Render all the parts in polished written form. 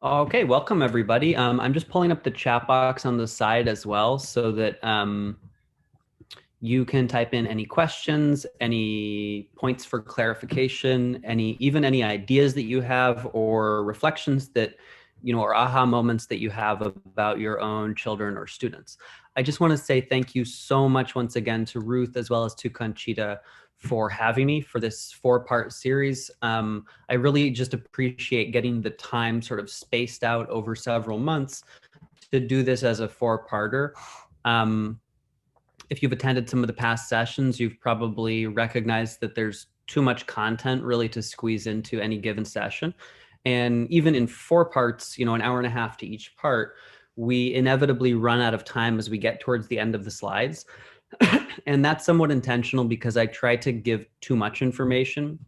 Okay, welcome everybody. I'm just pulling up the chat box on the side as well so that you can type in any questions, any points for clarification, even any ideas that you have or reflections that, or aha moments that you have about your own children or students. I just want to say thank you so much once again to Ruth as well as to Conchita for having me for this 4-part series. I really just appreciate getting the time sort of spaced out over several months to do this as a 4-parter. If you've attended some of the past sessions, you've probably recognized that there's too much content really to squeeze into any given session. And even in 4 parts, an hour and a half to each part, we inevitably run out of time as we get towards the end of the slides. And that's somewhat intentional because I try to give too much information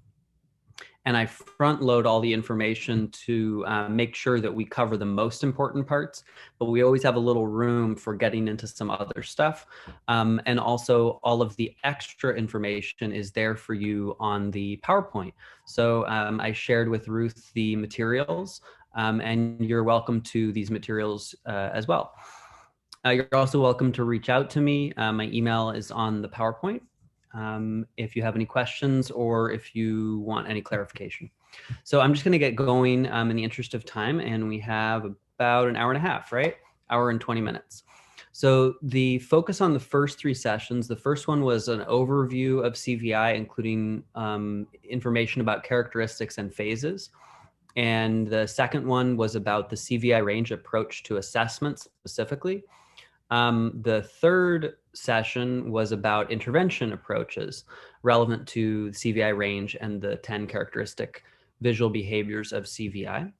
and I front load all the information to make sure that we cover the most important parts, but we always have a little room for getting into some other stuff. And also all of the extra information is there for you on the PowerPoint. So I shared with Ruth the materials and you're welcome to these materials as well. You're also welcome to reach out to me. My email is on the PowerPoint. If you have any questions or if you want any clarification. So I'm just going to get going in the interest of time, and we have about an hour and a half, right? Hour and 20 minutes. So the focus on the first 3 sessions, the first one was an overview of CVI, including information about characteristics and phases. And the second one was about the CVI range approach to assessment specifically. The third session was about intervention approaches relevant to the CVI range and the 10 characteristic visual behaviors of CVI.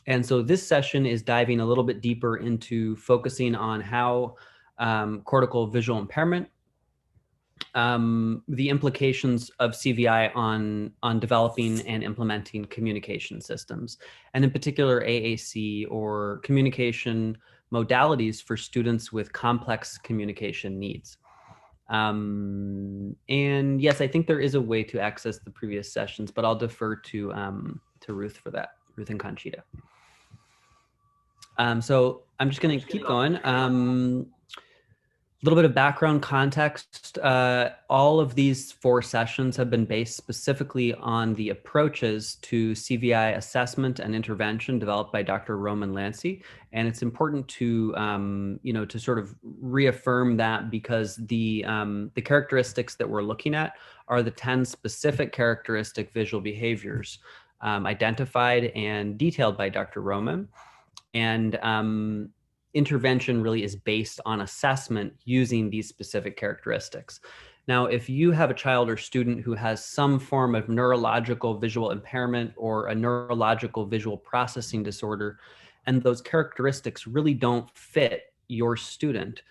And so this session is diving a little bit deeper into focusing on how cortical visual impairment, the implications of CVI on developing and implementing communication systems, and in particular AAC or communication modalities for students with complex communication needs. And yes, I think there is a way to access the previous sessions, but I'll defer to Ruth for that, Ruth and Conchita. So I'm just going to keep going. A little bit of background context. All of these 4 sessions have been based specifically on the approaches to CVI assessment and intervention developed by Dr. Roman Lancy. And it's important to, to sort of reaffirm that because the characteristics that we're looking at are the 10 specific characteristic visual behaviors identified and detailed by Dr. Roman. And intervention really is based on assessment using these specific characteristics. Now, if you have a child or student who has some form of neurological visual impairment or a neurological visual processing disorder, and those characteristics really don't fit your student,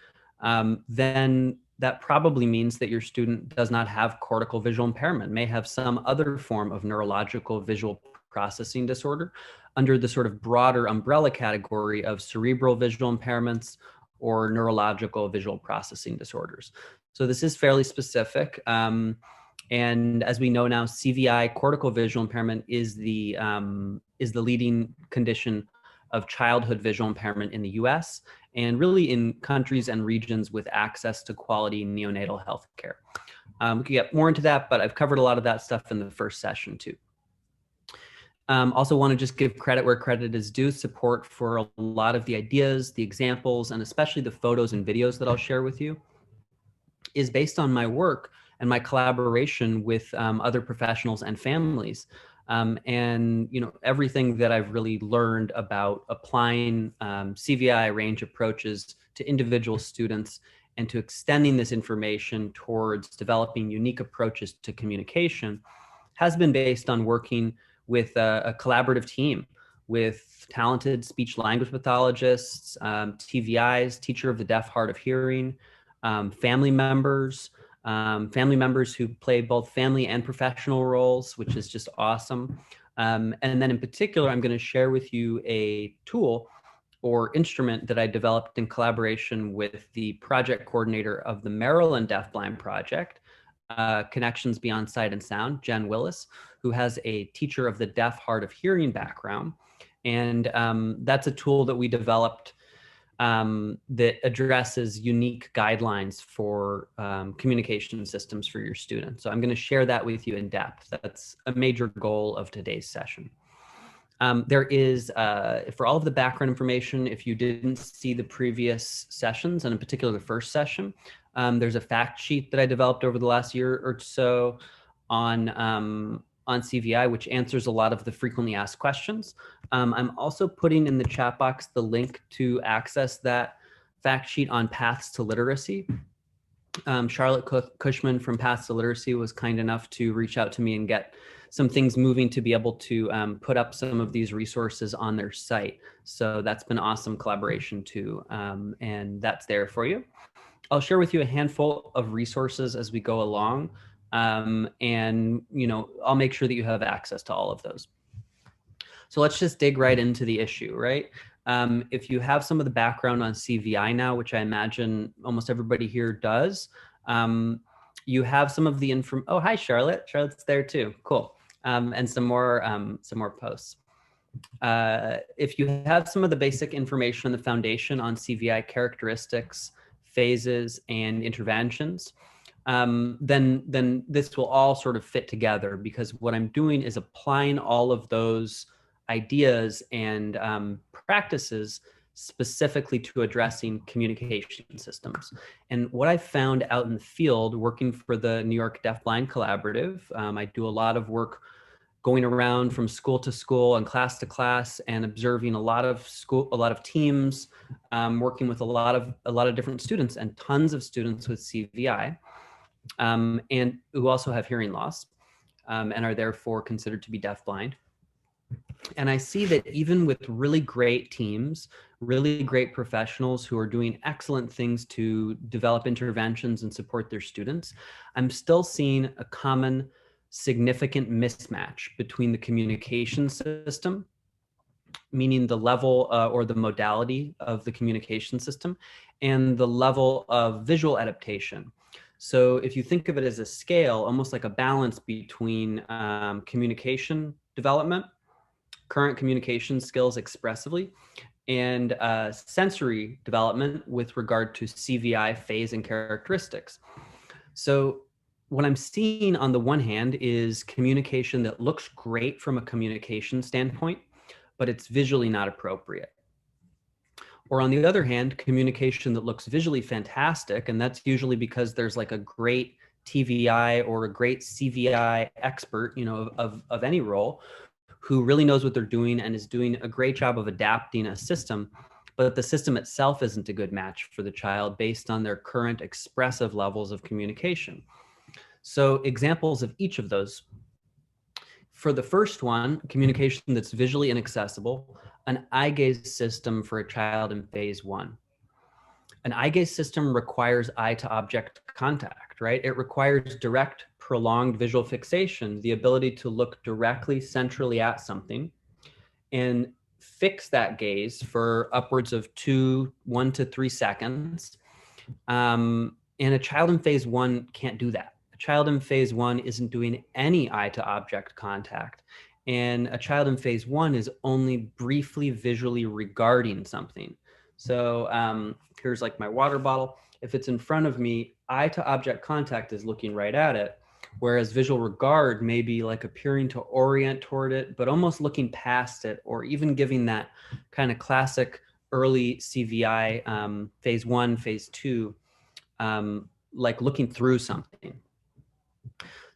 then that probably means that your student does not have cortical visual impairment, may have some other form of neurological visual processing disorder under the sort of broader umbrella category of cerebral visual impairments or neurological visual processing disorders. So this is fairly specific. And as we know now, CVI, cortical visual impairment, is the leading condition of childhood visual impairment in the US and really in countries and regions with access to quality neonatal health care. We could get more into that, but I've covered a lot of that stuff in the first session too. Also want to just give credit where credit is due, support for a lot of the ideas, the examples, and especially the photos and videos that I'll share with you is based on my work and my collaboration with other professionals and families. And everything that I've really learned about applying CVI range approaches to individual students and to extending this information towards developing unique approaches to communication has been based on working with a collaborative team with talented speech language pathologists, TVIs, teacher of the deaf, hard of hearing, family members who play both family and professional roles, which is just awesome. And then in particular, I'm going to share with you a tool or instrument that I developed in collaboration with the project coordinator of the Maryland Deafblind Project, Connections Beyond Sight and Sound, Jen Willis, who has a teacher of the deaf, hard of hearing background. And that's a tool that we developed that addresses unique guidelines for communication systems for your students. So I'm going to share that with you in depth. That's a major goal of today's session. There is, for all of the background information, if you didn't see the previous sessions, and in particular the first session, there's a fact sheet that I developed over the last year or so on CVI, which answers a lot of the frequently asked questions. I'm also putting in the chat box the link to access that fact sheet on Paths to Literacy. Charlotte Cushman from Paths to Literacy was kind enough to reach out to me and get some things moving to be able to put up some of these resources on their site. So that's been awesome collaboration too, and that's there for you. I'll share with you a handful of resources as we go along, and I'll make sure that you have access to all of those. So let's just dig right into the issue, right? If you have some of the background on CVI now, which I imagine almost everybody here does, you have some of the info. Oh, hi, Charlotte. Charlotte's there too. Cool. And some more posts. If you have some of the basic information on the foundation on CVI characteristics, phases, and interventions, then this will all sort of fit together, because what I'm doing is applying all of those ideas and practices specifically to addressing communication systems. And what I've found out in the field working for the New York Deafblind Collaborative, I do a lot of work going around from school to school and class to class and observing a lot of teams, working with a lot of different students and tons of students with CVI, and who also have hearing loss, and are therefore considered to be deafblind. And I see that even with really great teams, really great professionals who are doing excellent things to develop interventions and support their students, I'm still seeing a common significant mismatch between the communication system, meaning the level or the modality of the communication system, and the level of visual adaptation. So if you think of it as a scale, almost like a balance between communication development, current communication skills expressively, and sensory development with regard to CVI phase and characteristics. So what I'm seeing on the one hand is communication that looks great from a communication standpoint, but it's visually not appropriate. Or on the other hand, communication that looks visually fantastic, and that's usually because there's like a great TVI or a great CVI expert, of any role, who really knows what they're doing and is doing a great job of adapting a system, but the system itself isn't a good match for the child based on their current expressive levels of communication. So examples of each of those. For the first one, communication that's visually inaccessible, an eye gaze system for a child in phase 1. An eye gaze system requires eye to object contact, right? It requires direct, prolonged visual fixation, the ability to look directly centrally at something and fix that gaze for upwards of 1 to 3 seconds. And a child in phase 1 can't do that. A child in phase 1 isn't doing any eye to object contact. And a child in phase 1 is only briefly visually regarding something. So here's like my water bottle. If it's in front of me, eye to object contact is looking right at it, whereas visual regard may be like appearing to orient toward it, but almost looking past it, or even giving that kind of classic early CVI phase 1, phase 2, like looking through something.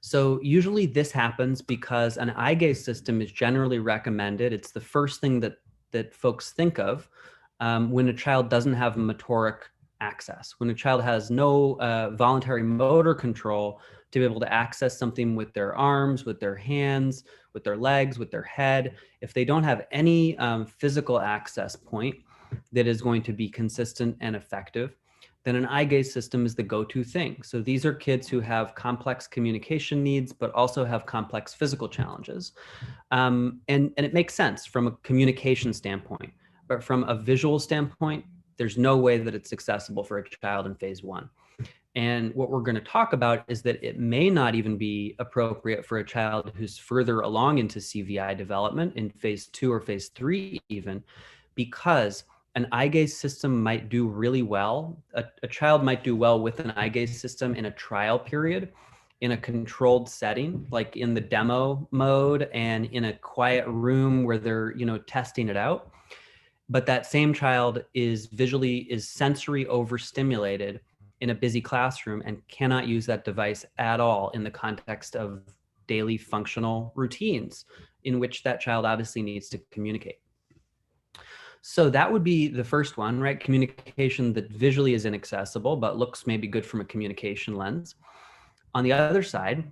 So usually this happens because an eye gaze system is generally recommended. It's the first thing that folks think of when a child doesn't have motoric access, when a child has no voluntary motor control to be able to access something with their arms, with their hands, with their legs, with their head. If they don't have any physical access point that is going to be consistent and effective, then an eye gaze system is the go-to thing. So these are kids who have complex communication needs, but also have complex physical challenges. And it makes sense from a communication standpoint, but from a visual standpoint, there's no way that it's accessible for a child in phase 1. And what we're going to talk about is that it may not even be appropriate for a child who's further along into CVI development in phase 2 or phase 3 even, because an eye gaze system might do really well. A child might do well with an eye gaze system in a trial period, in a controlled setting, like in the demo mode and in a quiet room where they're, testing it out. But that same child is sensory overstimulated in a busy classroom and cannot use that device at all in the context of daily functional routines in which that child obviously needs to communicate. So that would be the first one, right? Communication that visually is inaccessible, but looks maybe good from a communication lens. On the other side,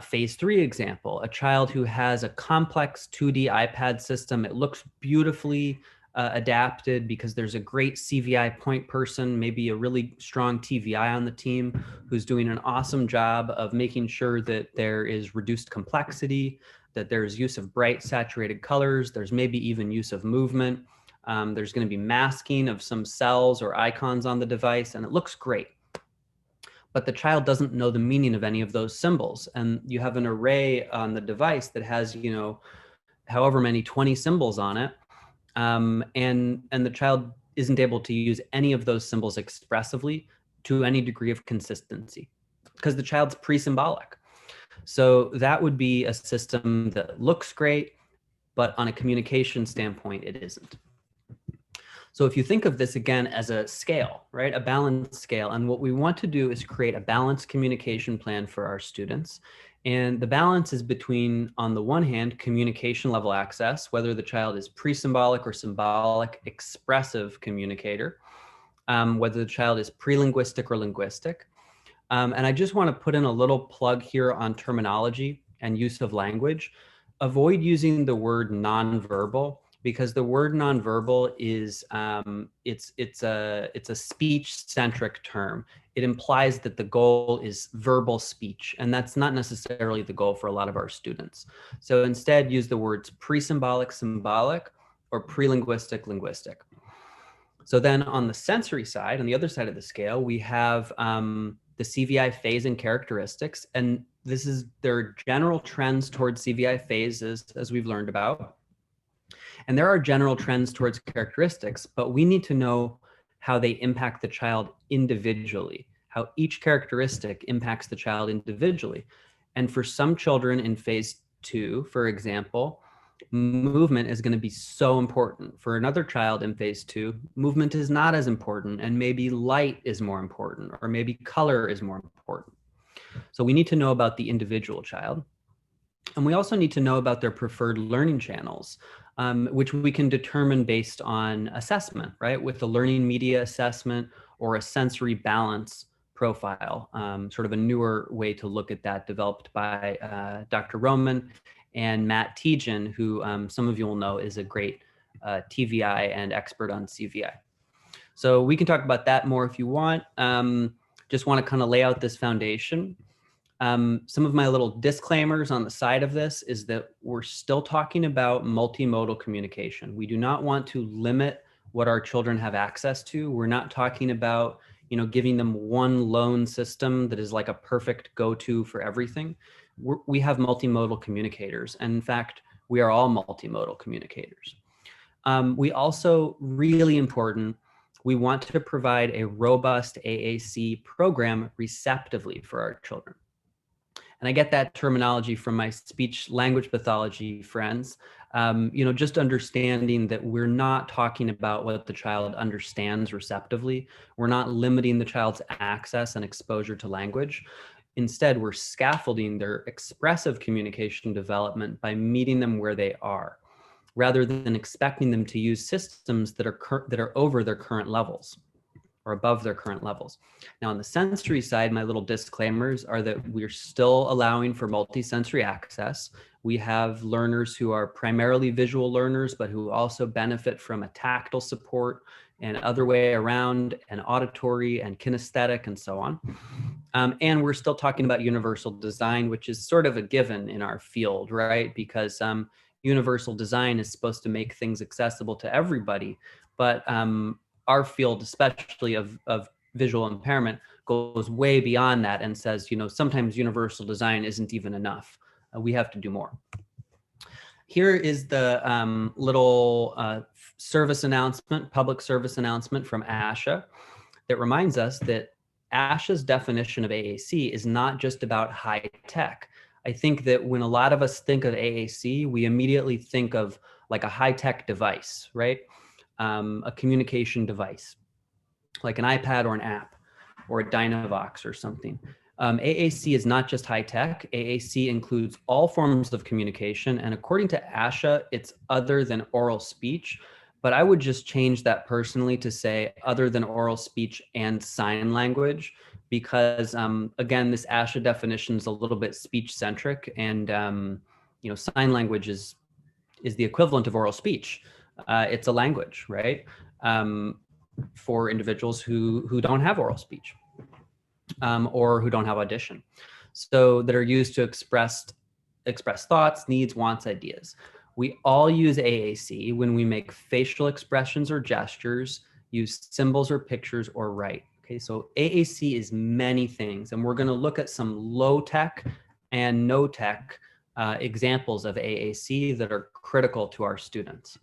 phase 3 example, a child who has a complex 2D iPad system. It looks beautifully adapted because there's a great CVI point person, maybe a really strong TVI on the team who's doing an awesome job of making sure that there is reduced complexity, that there's use of bright saturated colors, there's maybe even use of movement. There's going to be masking of some cells or icons on the device, and it looks great. But the child doesn't know the meaning of any of those symbols. And you have an array on the device that has, however many 20 symbols on it. And the child isn't able to use any of those symbols expressively to any degree of consistency because the child's pre-symbolic. So that would be a system that looks great, but on a communication standpoint, it isn't. So if you think of this again as a scale, right, a balanced scale, and what we want to do is create a balanced communication plan for our students. And the balance is between, on the one hand, communication level access, whether the child is pre-symbolic or symbolic expressive communicator, whether the child is pre-linguistic or linguistic. And I just want to put in a little plug here on terminology and use of language. Avoid using the word nonverbal, because the word nonverbal is it's a speech-centric term. It implies that the goal is verbal speech, and that's not necessarily the goal for a lot of our students. So instead, use the words pre-symbolic, symbolic, or pre-linguistic, linguistic. So then on the sensory side, on the other side of the scale, we have the CVI phase and characteristics, and there are general trends towards CVI phases, as we've learned about. And there are general trends towards characteristics, but we need to know how they impact the child individually, how each characteristic impacts the child individually. And for some children in phase 2, for example, movement is going to be so important. For another child in phase 2, movement is not as important, and maybe light is more important, or maybe color is more important. So we need to know about the individual child. And we also need to know about their preferred learning channels, which we can determine based on assessment, right? With a learning media assessment or a sensory balance profile, sort of a newer way to look at that, developed by Dr. Roman and Matt Tejan, who some of you will know is a great TVI and expert on CVI. So we can talk about that more if you want. Just want to kind of lay out this foundation. Some of my little disclaimers on the side of this is that we're still talking about multimodal communication. We do not want to limit what our children have access to. We're not talking about, giving them one lone system that is like a perfect go-to for everything. We have multimodal communicators. And in fact, we are all multimodal communicators. We also, really important, we want to provide a robust AAC program receptively for our children. And I get that terminology from my speech language pathology friends, just understanding that we're not talking about what the child understands receptively. We're not limiting the child's access and exposure to language. Instead, we're scaffolding their expressive communication development by meeting them where they are, rather than expecting them to use systems that are over their current levels or above their current levels. Now, on the sensory side, my little disclaimers are that we're still allowing for multisensory access. We have learners who are primarily visual learners, but who also benefit from a tactile support and other way around, and auditory and kinesthetic and so on. And we're still talking about universal design, which is sort of a given in our field, right? Because universal design is supposed to make things accessible to everybody, but our field, especially of visual impairment goes way beyond that and says, sometimes universal design isn't even enough. We have to do more. Here is the little service announcement, public service announcement from ASHA that reminds us that ASHA's definition of AAC is not just about high tech. I think that when a lot of us think of AAC, we immediately think of like a high tech device, right? A communication device, like an iPad or an app or a Dynavox or something. AAC is not just high tech. AAC includes all forms of communication. And according to ASHA, it's other than oral speech. But I would just change that personally to say other than oral speech and sign language, because again, this ASHA definition is a little bit speech centric, and sign language is the equivalent of oral speech. It's a language, right? For individuals who don't have oral speech. Or who don't have audition, so that are used to express thoughts, needs, wants, ideas. We all use AAC when we make facial expressions or gestures, use symbols or pictures, or write. Okay, so AAC is many things, and we're going to look at some low tech and no tech examples of AAC that are critical to our students.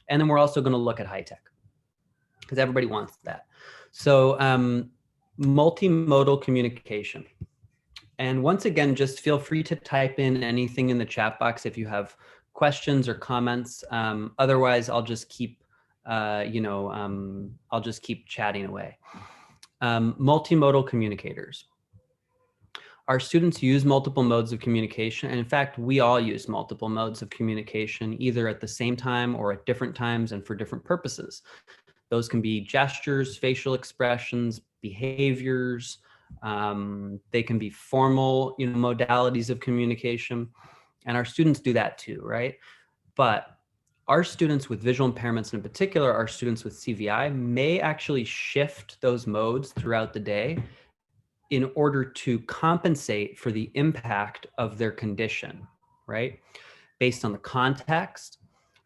And then we're also going to look at high tech, because everybody wants that. So multimodal communication. And once again, just feel free to type in anything in the chat box if you have questions or comments. Otherwise, I'll just keep, I'll just keep chatting away. Multimodal communicators. Our students use multiple modes of communication. And in fact, we all use multiple modes of communication, either at the same time or at different times and for different purposes. Those can be gestures, facial expressions, behaviors. They can be formal, modalities of communication, and our students do that too, right? But our students with visual impairments, in particular, our students with CVI, may actually shift those modes throughout the day in order to compensate for the impact of their condition, right? Based on the context,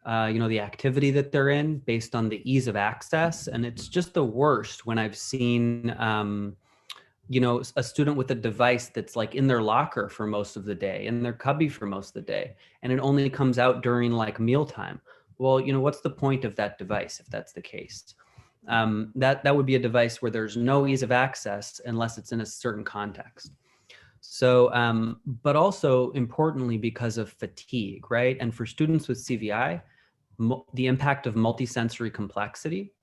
the activity that they're in, based on the ease of access. And it's just the worst when I've seen, a student with a device that's like in their locker for most of the day, in their cubby for most of the day, and it only comes out during like mealtime. Well, what's the point of that device if that's the case? That would be a device where there's no ease of access unless it's in a certain context. So, but also importantly, because of fatigue, right? And for students with CVI, the impact of multisensory complexity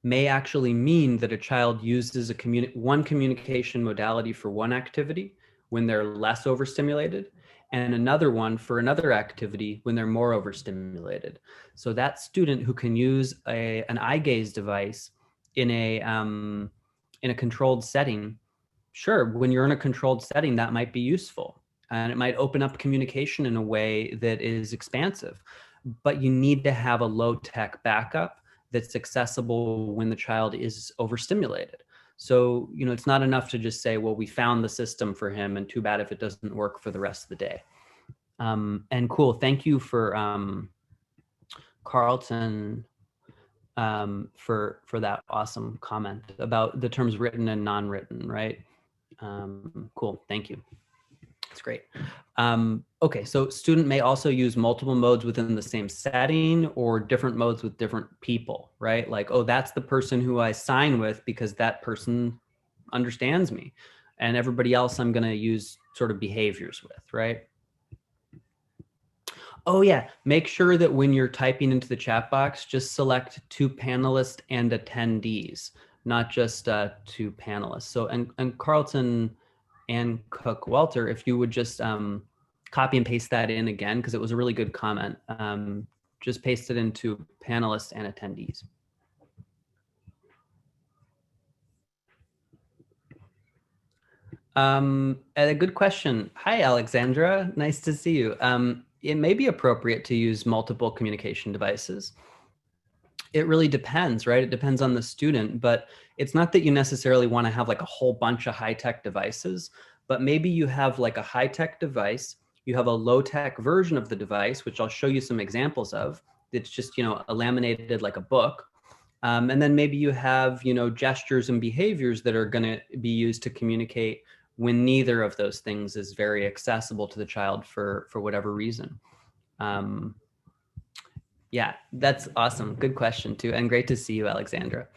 may actually mean that a child uses one communication modality for one activity when they're less overstimulated, and another one for another activity when they're more overstimulated. So that student who can use an eye gaze device in a controlled setting, sure, when you're in a controlled setting, that might be useful. And it might open up communication in a way that is expansive. But you need to have a low-tech backup that's accessible when the child is overstimulated. So, it's not enough to just say, well, we found the system for him, and too bad if it doesn't work for the rest of the day. And cool, thank you for Carlton for that awesome comment about the terms written and non-written, right? Cool, thank you. That's great. Okay, so student may also use multiple modes within the same setting or different modes with different people, right? Like, oh, that's the person who I sign with because that person understands me. And everybody else I'm gonna use sort of behaviors with, right? Oh yeah, make sure that when you're typing into the chat box, just select 2 panelists and attendees, not just 2 panelists. So, and Carlton and Cook Walter, if you would just copy and paste that in again, because it was a really good comment. Just paste it into panelists and attendees. A good question. Hi, Alexandra. Nice to see you. It may be appropriate to use multiple communication devices. It really depends, right? It depends on the student, but it's not that you necessarily want to have like a whole bunch of high-tech devices, but maybe you have like a high-tech device, you have a low-tech version of the device, which I'll show you some examples of. It's just, a laminated like a book. And then maybe you have, gestures and behaviors that are going to be used to communicate when neither of those things is very accessible to the child for whatever reason. Yeah, that's awesome. Good question too. And great to see you, Alexandra.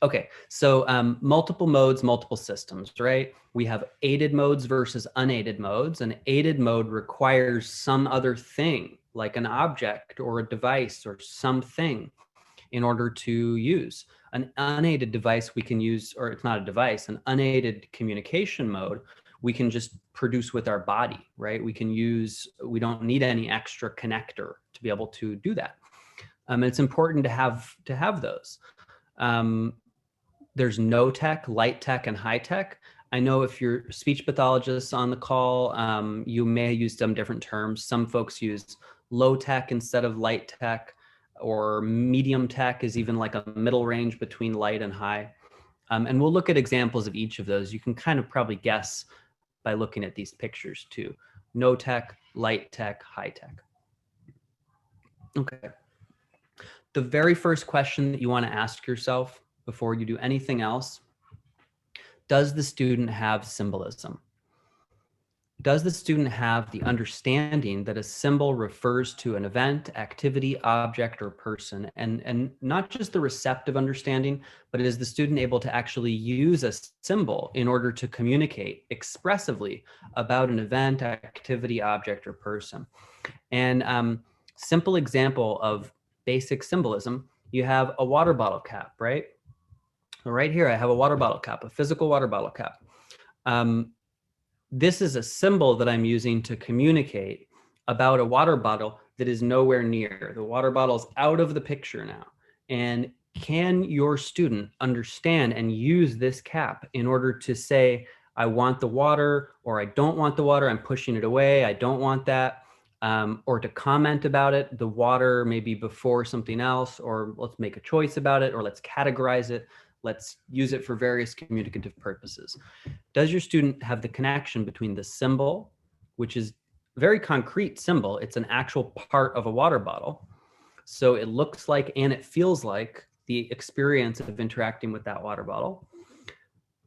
Okay, so multiple modes, multiple systems, right? We have aided modes versus unaided modes. An aided mode requires some other thing, like an object or a device or something, in order to use. An unaided device we can use, or it's not a device, an unaided communication mode, we can just produce with our body, right? We don't need any extra connector to be able to do that. It's important to have those. There's no tech, light tech, and high tech. I know if you're speech pathologists on the call, you may use some different terms. Some folks use low tech instead of light tech, or medium tech is even like a middle range between light and high. And we'll look at examples of each of those. You can kind of probably guess by looking at these pictures too. No tech, light tech, high tech. Okay. The very first question that you want to ask yourself before you do anything else: does the student have symbolism? Does the student have the understanding that a symbol refers to an event, activity, object, or person? And not just the receptive understanding, but is the student able to actually use a symbol in order to communicate expressively about an event, activity, object, or person? And simple example of basic symbolism, you have a water bottle cap, right? So right here, I have a water bottle cap, a physical water bottle cap. This is a symbol that I'm using to communicate about a water bottle that is nowhere near. The water bottle is out of the picture now. And can your student understand and use this cap in order to say, I want the water, or I don't want the water, I'm pushing it away, I don't want that, or to comment about it, the water maybe before something else, or let's make a choice about it, or let's categorize it. Let's use it for various communicative purposes. Does your student have the connection between the symbol, which is a very concrete symbol, it's an actual part of a water bottle, so it looks like and it feels like the experience of interacting with that water bottle.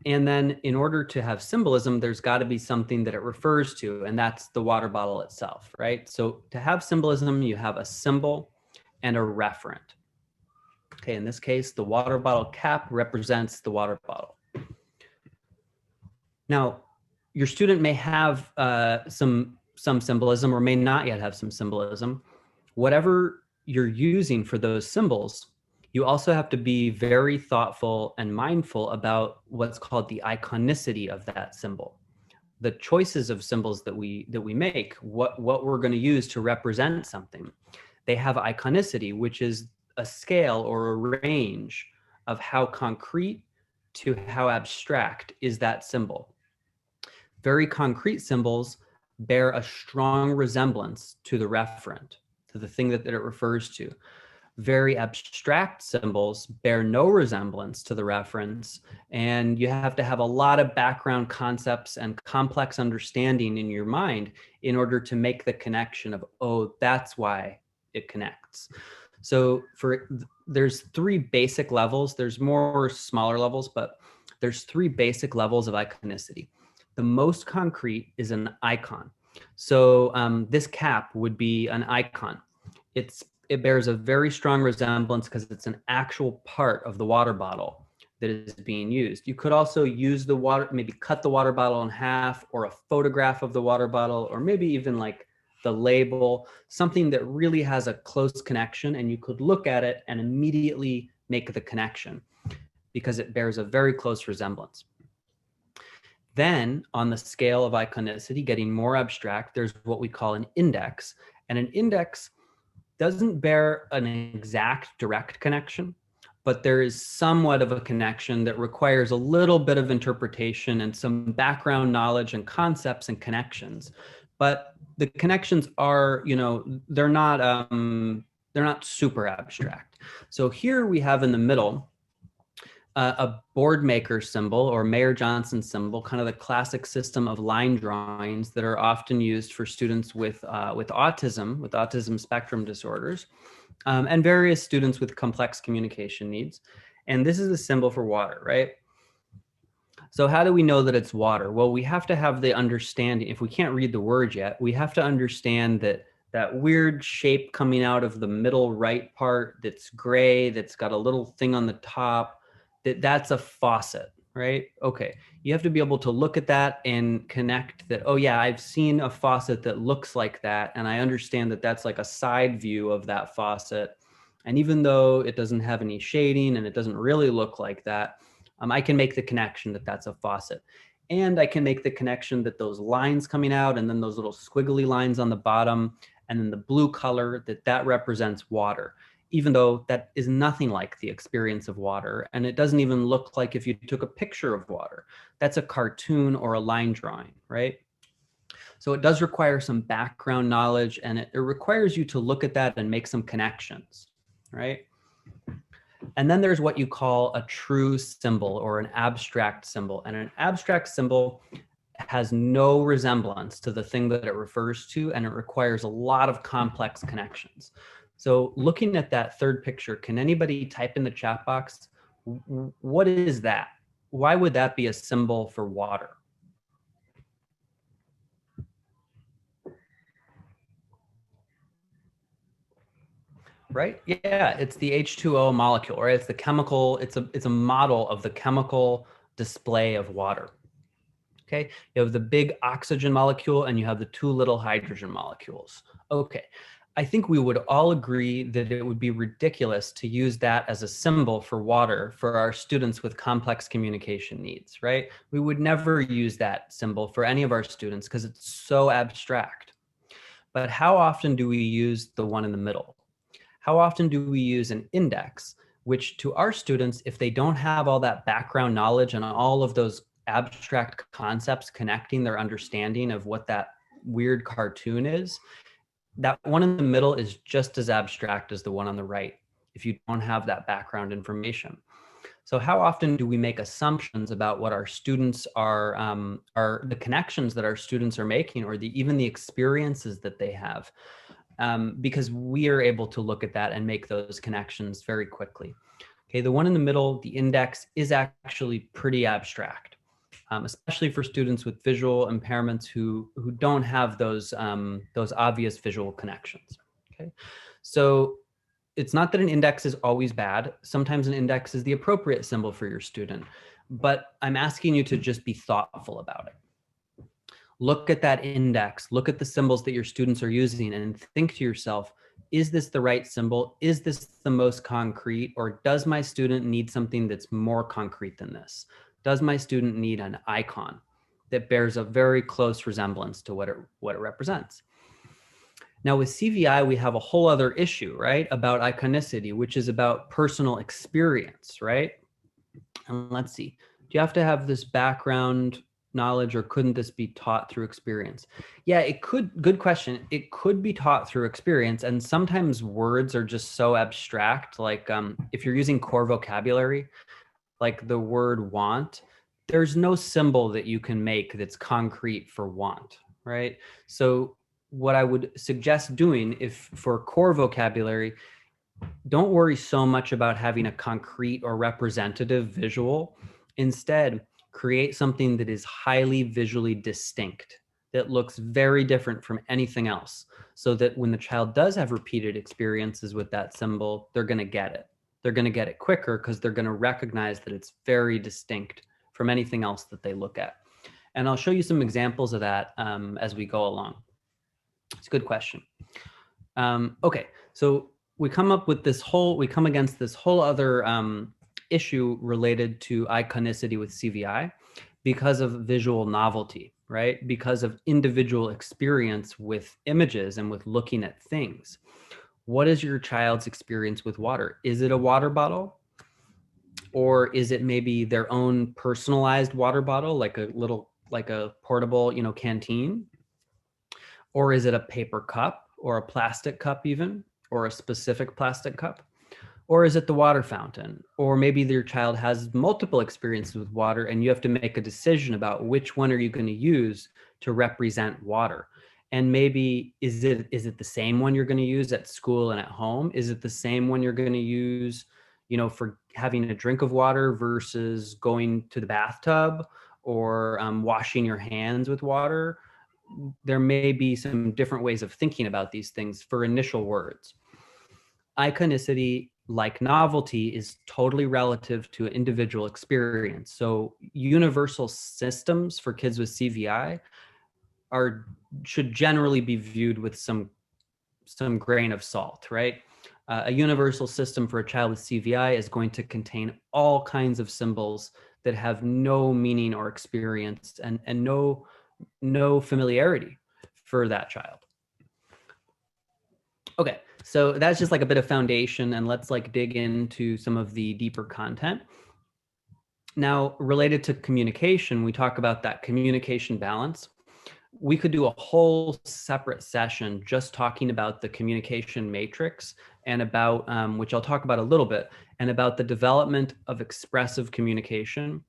And then in order to have symbolism, there's got to be something that it refers to, and that's the water bottle itself, right? So to have symbolism, you have a symbol and a referent. Okay, in this case, the water bottle cap represents the water bottle. Now, your student may have some symbolism or may not yet have some symbolism. Whatever you're using for those symbols, you also have to be very thoughtful and mindful about what's called the iconicity of that symbol. The choices of symbols that we make, what we're going to use to represent something, they have iconicity, which is a scale or a range of how concrete to how abstract is that symbol. Very concrete symbols bear a strong resemblance to the referent, to the thing that it refers to. Very abstract symbols bear no resemblance to the reference, and you have to have a lot of background concepts and complex understanding in your mind in order to make the connection of, oh, that's why it connects. So there's three basic levels. There's more smaller levels, but there's three basic levels of iconicity. The most concrete is an icon. So this cap would be an icon. It bears a very strong resemblance because it's an actual part of the water bottle that is being used. You could also use the water, maybe cut the water bottle in half, or a photograph of the water bottle, or maybe even like the label, something that really has a close connection, and you could look at it and immediately make the connection because it bears a very close resemblance. Then on the scale of iconicity, getting more abstract, there's what we call an index. And an index doesn't bear an exact direct connection, but there is somewhat of a connection that requires a little bit of interpretation and some background knowledge and concepts and connections. But the connections are, they're not super abstract. So here we have in the middle a board maker symbol or Mayor Johnson symbol, kind of the classic system of line drawings that are often used for students with autism spectrum disorders. and various students with complex communication needs. And this is a symbol for water, right? So how do we know that it's water? Well, we have to have the understanding. If we can't read the word yet, we have to understand that that weird shape coming out of the middle right part that's gray, that's got a little thing on the top, that's a faucet, right? Okay. You have to be able to look at that and connect that, oh yeah, I've seen a faucet that looks like that. And I understand that that's like a side view of that faucet. And even though it doesn't have any shading and it doesn't really look like that, I can make the connection that that's a faucet. And I can make the connection that those lines coming out and then those little squiggly lines on the bottom and then the blue color, that represents water, even though that is nothing like the experience of water. And it doesn't even look like if you took a picture of water. That's a cartoon or a line drawing, right? So it does require some background knowledge, and it requires you to look at that and make some connections, right? And then there's what you call a true symbol or an abstract symbol. And an abstract symbol has no resemblance to the thing that it refers to, and it requires a lot of complex connections. So looking at that third picture, can anybody type in the chat box, what is that? Why would that be a symbol for water? Right? Yeah, it's the H2O molecule, right? It's the chemical, it's a model of the chemical display of water. Okay, you have the big oxygen molecule and you have the two little hydrogen molecules. Okay, I think we would all agree that it would be ridiculous to use that as a symbol for water for our students with complex communication needs, right? We would never use that symbol for any of our students because it's so abstract. But how often do we use the one in the middle? How often do we use an index, which to our students, if they don't have all that background knowledge and all of those abstract concepts connecting their understanding of what that weird cartoon is, that one in the middle is just as abstract as the one on the right if you don't have that background information. So how often do we make assumptions about what our students are the connections that our students are making, or even the experiences that they have? Because we are able to look at that and make those connections very quickly. Okay, the one in the middle, the index, is actually pretty abstract, especially for students with visual impairments who don't have those obvious visual connections. Okay, so it's not that an index is always bad. Sometimes an index is the appropriate symbol for your student, but I'm asking you to just be thoughtful about it. Look at that index, look at the symbols that your students are using and think to yourself, is this the right symbol? Is this the most concrete? Or does my student need something that's more concrete than this? Does my student need an icon that bears a very close resemblance to what it represents? Now with CVI, we have a whole other issue, right? About iconicity, which is about personal experience, right? And let's see, do you have to have this background knowledge, or couldn't this be taught through experience? Yeah, it could. Good question. It could be taught through experience. And sometimes words are just so abstract. Like if you're using core vocabulary, like the word want, there's no symbol that you can make that's concrete for want, right? So what I would suggest doing, if for core vocabulary, don't worry so much about having a concrete or representative visual. Instead, create something that is highly visually distinct, that looks very different from anything else, so that when the child does have repeated experiences with that symbol, they're going to get it. They're going to get it quicker because they're going to recognize that it's very distinct from anything else that they look at. And I'll show you some examples of that as we go along. It's a good question. Okay, so we come against this whole other issue related to iconicity with CVI because of visual novelty, right? Because of individual experience with images and with looking at things. What is your child's experience with water? Is it a water bottle? Or is it maybe their own personalized water bottle, like a portable, canteen? Or is it a paper cup or a plastic cup even, or a specific plastic cup? Or is it the water fountain? Or maybe your child has multiple experiences with water and you have to make a decision about which one are you going to use to represent water. And maybe is it the same one you're going to use at school and at home? Is it the same one you're going to use, for having a drink of water versus going to the bathtub or washing your hands with water? There may be some different ways of thinking about these things for initial words. Iconicity, like novelty, is totally relative to individual experience. So universal systems for kids with CVI should generally be viewed with some grain of salt, right? A universal system for a child with CVI is going to contain all kinds of symbols that have no meaning or experience and no familiarity for that child. Okay, so that's just like a bit of foundation, and let's like dig into some of the deeper content. Now, related to communication, we talk about that communication balance. We could do a whole separate session just talking about the communication matrix and about, which I'll talk about a little bit, and about the development of expressive communication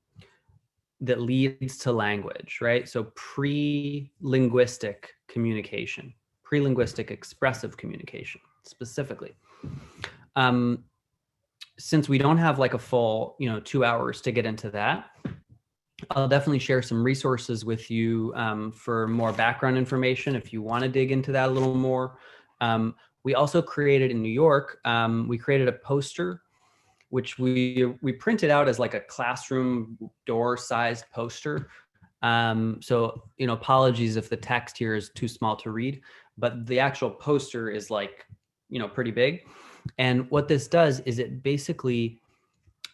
that leads to language, right? So pre-linguistic communication, pre-linguistic expressive communication specifically. Since we don't have like a full, 2 hours to get into that, I'll definitely share some resources with you for more background information if you want to dig into that a little more. We also created in New York, we created a poster, which we printed out as like a classroom door-sized poster. So, apologies if the text here is too small to read, but the actual poster is like, pretty big. And what this does is it basically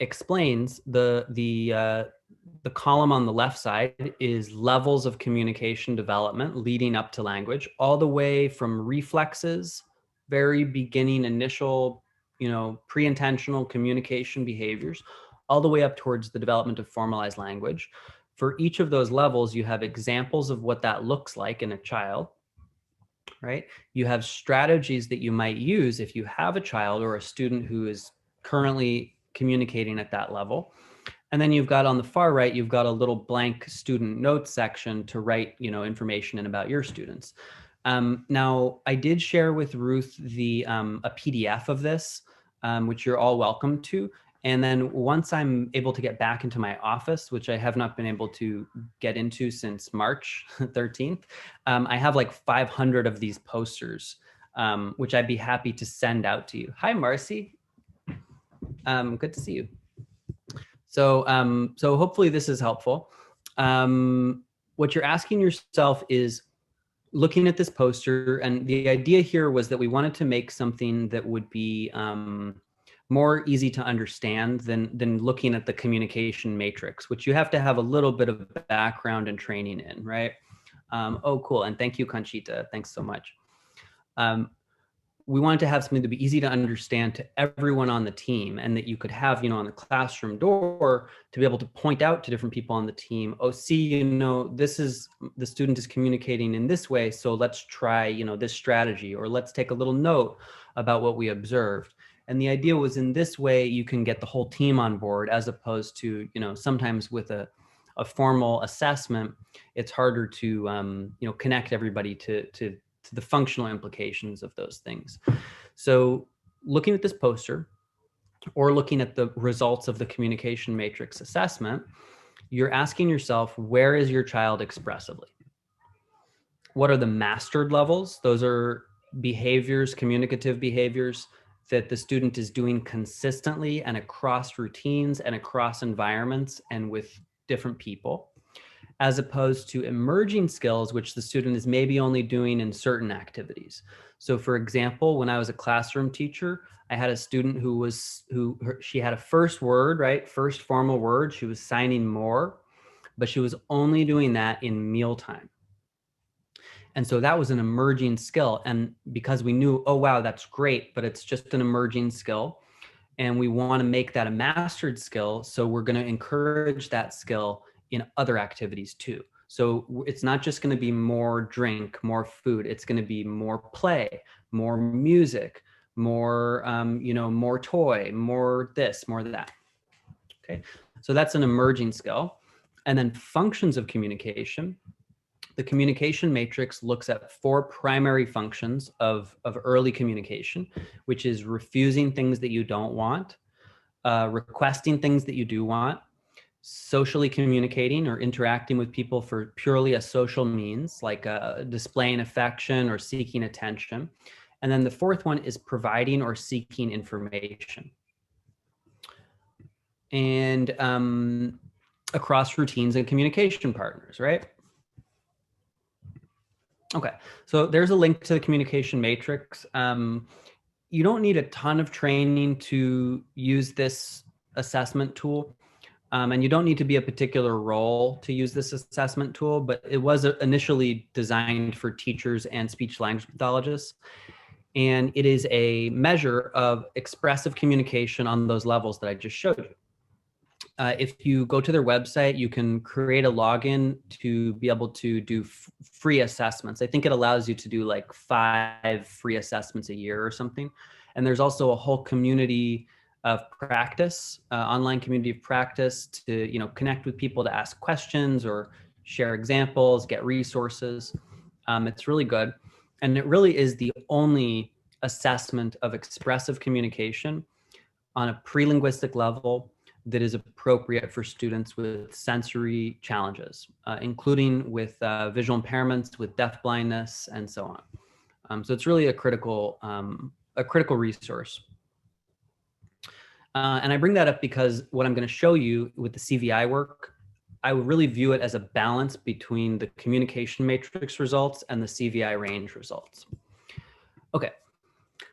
explains the column on the left side is levels of communication development leading up to language, all the way from reflexes, very beginning initial, pre-intentional communication behaviors, all the way up towards the development of formalized language. For each of those levels, you have examples of what that looks like in a child, right? You have strategies that you might use if you have a child or a student who is currently communicating at that level. And then you've got on the far right, you've got a little blank student notes section to write, information in about your students. Now, I did share with Ruth a PDF of this, which you're all welcome to. And then once I'm able to get back into my office, which I have not been able to get into since March 13th, I have like 500 of these posters, which I'd be happy to send out to you. Hi, Marcy. Good to see you. So, so hopefully this is helpful. What you're asking yourself is looking at this poster, and the idea here was that we wanted to make something that would be more easy to understand than looking at the communication matrix, which you have to have a little bit of background and training in, right? Oh, cool. And thank you, Conchita. Thanks so much. We wanted to have something to be easy to understand to everyone on the team, and that you could have, on the classroom door to be able to point out to different people on the team, oh, see, this is, the student is communicating in this way, so let's try, this strategy, or let's take a little note about what we observed. And the idea was, in this way, you can get the whole team on board, as opposed to, sometimes with a formal assessment, it's harder to, connect everybody to the functional implications of those things. So looking at this poster, or looking at the results of the communication matrix assessment, you're asking yourself, where is your child expressively? What are the mastered levels? Those are behaviors, communicative behaviors that the student is doing consistently and across routines and across environments and with different people, as opposed to emerging skills, which the student is maybe only doing in certain activities. So for example, when I was a classroom teacher, I had a student she had a first word, right? First formal word, she was signing more, but she was only doing that in mealtime. And so that was an emerging skill. And because we knew, oh, wow, that's great, but it's just an emerging skill. And we want to make that a mastered skill. So we're going to encourage that skill in other activities too. So it's not just going to be more drink, more food. It's going to be more play, more music, more, more toy, more this, more that. Okay. So that's an emerging skill. And then functions of communication. The communication matrix looks at 4 primary functions of early communication, which is refusing things that you don't want, requesting things that you do want, socially communicating or interacting with people for purely a social means, like displaying affection or seeking attention. And then the 4th one is providing or seeking information. And across routines and communication partners, right? Okay, so there's a link to the communication matrix. You don't need a ton of training to use this assessment tool. And you don't need to be a particular role to use this assessment tool, but it was initially designed for teachers and speech language pathologists. And it is a measure of expressive communication on those levels that I just showed you. If you go to their website, you can create a login to be able to do free assessments. I think it allows you to do like 5 free assessments a year or something. And there's also a whole community of practice, online community of practice to, connect with people to ask questions or share examples, get resources. It's really good. And it really is the only assessment of expressive communication on a pre-linguistic level that is appropriate for students with sensory challenges, including with visual impairments, with deafblindness, and so on. So it's really a critical resource. And I bring that up because what I'm going to show you with the CVI work, I would really view it as a balance between the communication matrix results and the CVI range results. Okay,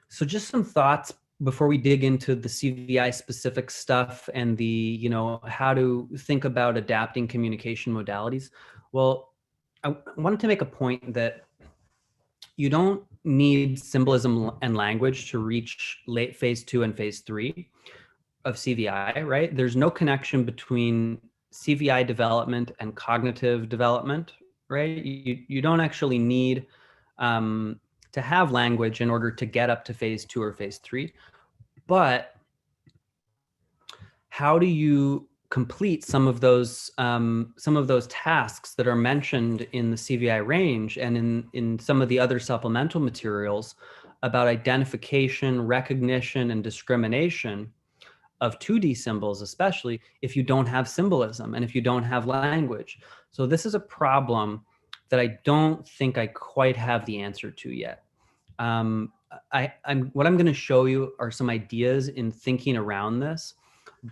so just some thoughts before we dig into the CVI specific stuff and the, how to think about adapting communication modalities. Well, I wanted to make a point that you don't need symbolism and language to reach late phase 2 and phase 3 of CVI, right? There's no connection between CVI development and cognitive development, right? You don't actually need to have language in order to get up to phase 2 or phase 3. But how do you complete some of those tasks that are mentioned in the CVI range and in some of the other supplemental materials about identification, recognition, and discrimination of 2D symbols, especially if you don't have symbolism and if you don't have language? So this is a problem that I don't think I quite have the answer to yet. What I'm going to show you are some ideas in thinking around this,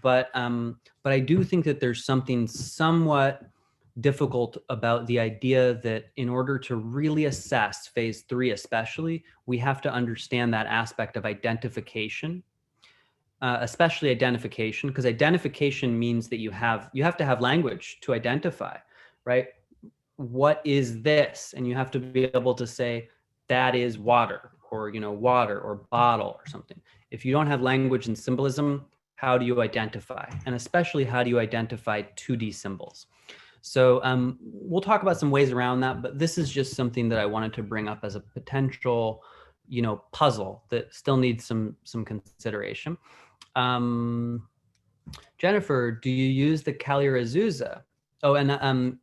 but I do think that there's something somewhat difficult about the idea that in order to really assess phase 3, especially, we have to understand that aspect of identification, especially identification, because identification means that you have to have language to identify, right? What is this? And you have to be able to say that is water, or water or bottle or something. If you don't have language and symbolism, how do you identify? And especially, how do you identify 2D symbols? So we'll talk about some ways around that, but this is just something that I wanted to bring up as a potential, puzzle that still needs some consideration. Jennifer, do you use the Callier-Azusa? Oh, and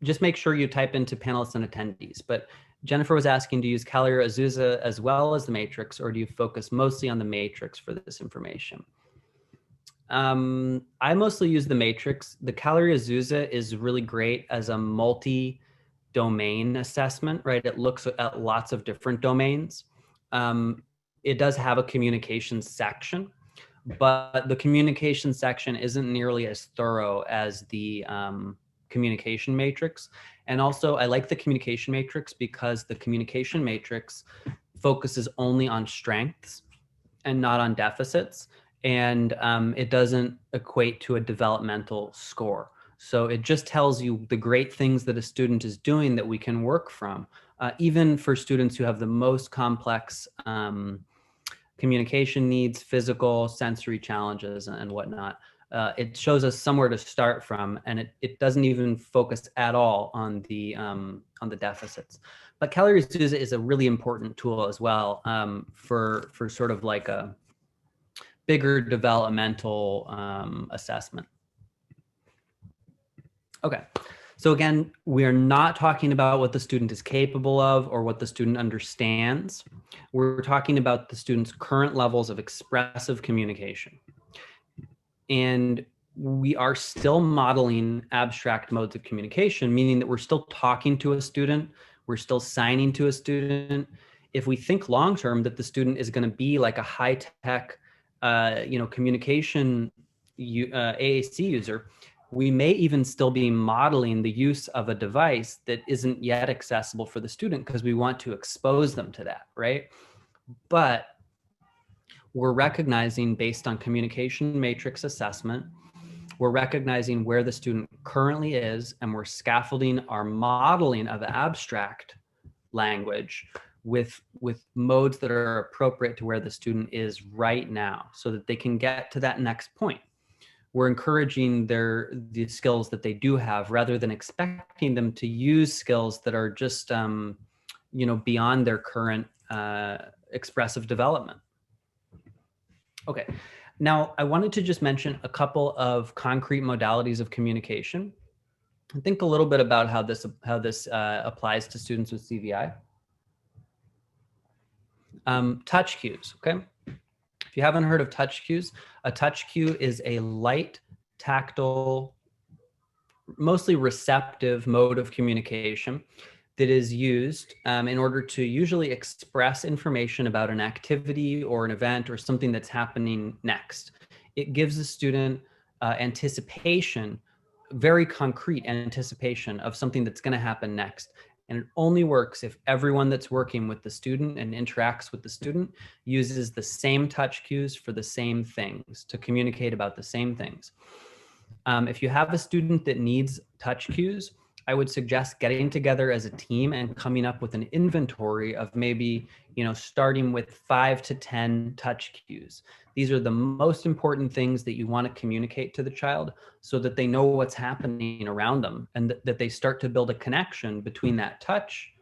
just make sure you type into panelists and attendees. But Jennifer was asking, do you use Callier-Azusa as well as the matrix, or do you focus mostly on the matrix for this information? I mostly use the matrix. The Callier-Azusa is really great as a multi-domain assessment, right? It looks at lots of different domains. It does have a communication section, but the communication section isn't nearly as thorough as the communication matrix. And also, I like the communication matrix because the communication matrix focuses only on strengths and not on deficits. And it doesn't equate to a developmental score. So it just tells you the great things that a student is doing that we can work from, even for students who have the most complex communication needs, physical, sensory challenges, and whatnot. It shows us somewhere to start from, and it doesn't even focus at all on the deficits. But Callier-Azusa is a really important tool as well for sort of like a bigger developmental assessment. Okay, So again, we're not talking about what the student is capable of or what the student understands. We're talking about the student's current levels of expressive communication. And we are still modeling abstract modes of communication, meaning that we're still talking to a student, we're still signing to a student. If we think long-term that the student is going to be like a high-tech, communication AAC user, we may even still be modeling the use of a device that isn't yet accessible for the student because we want to expose them to that, right? But we're recognizing, based on communication matrix assessment, we're recognizing where the student currently is, and we're scaffolding our modeling of abstract language with modes that are appropriate to where the student is right now so that they can get to that next point. We're encouraging the skills that they do have rather than expecting them to use skills that are just beyond their current expressive development. Okay, now I wanted to just mention a couple of concrete modalities of communication and think a little bit about how this applies to students with CVI. Touch cues, okay? If you haven't heard of touch cues, a touch cue is a light, tactile, mostly receptive mode of communication that is used in order to usually express information about an activity or an event or something that's happening next. It gives the student anticipation, very concrete anticipation of something that's going to happen next. And it only works if everyone that's working with the student and interacts with the student uses the same touch cues for the same things, to communicate about the same things. If you have a student that needs touch cues, I would suggest getting together as a team and coming up with an inventory of maybe, starting with 5 to 10 touch cues. These are the most important things that you want to communicate to the child so that they know what's happening around them and that they start to build a connection between that touch